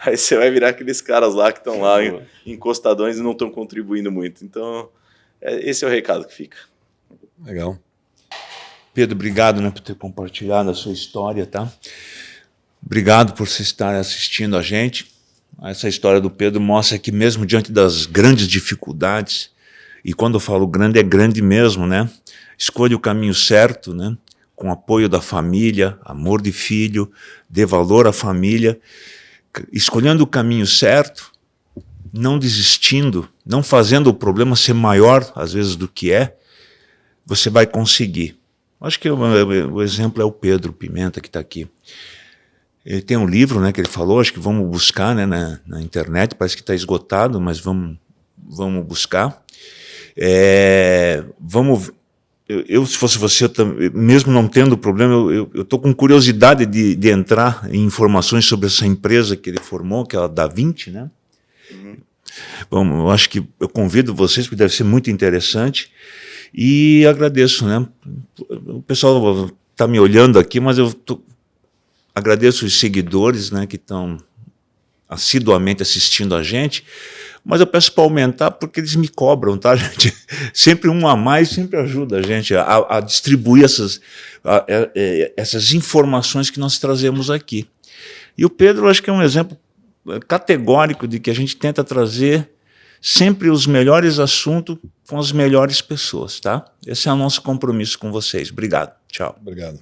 Aí você vai virar aqueles caras lá que estão lá encostadões e não estão contribuindo muito. Então, esse é o recado que fica. Legal. Pedro, obrigado, né, por ter compartilhado a sua história, tá? Obrigado por você estar assistindo a gente. Essa história do Pedro mostra que mesmo diante das grandes dificuldades, e quando eu falo grande, é grande mesmo, né? Escolha o caminho certo, né? Com apoio da família, amor de filho, dê valor à família. Escolhendo o caminho certo, não desistindo, não fazendo o problema ser maior, às vezes, do que é, você vai conseguir. Acho que o exemplo é o Pedro Pimenta, que está aqui. Ele tem um livro, né, que ele falou, acho que vamos buscar, né, na internet, parece que está esgotado, mas vamos buscar. Se fosse você, mesmo não tendo problema, eu estou com curiosidade de entrar em informações sobre essa empresa que ele formou, que é a Da Vinci, né? Bom, eu acho que eu convido vocês, porque deve ser muito interessante, e agradeço, né? O pessoal está me olhando aqui, mas agradeço os seguidores, né, que estão assiduamente assistindo a gente, mas eu peço para aumentar porque eles me cobram, tá, gente? Sempre um a mais sempre ajuda a gente a distribuir essas informações que nós trazemos aqui. E o Pedro, acho que é um exemplo categórico de que a gente tenta trazer sempre os melhores assuntos com as melhores pessoas, tá? Esse é o nosso compromisso com vocês. Obrigado. Tchau. Obrigado.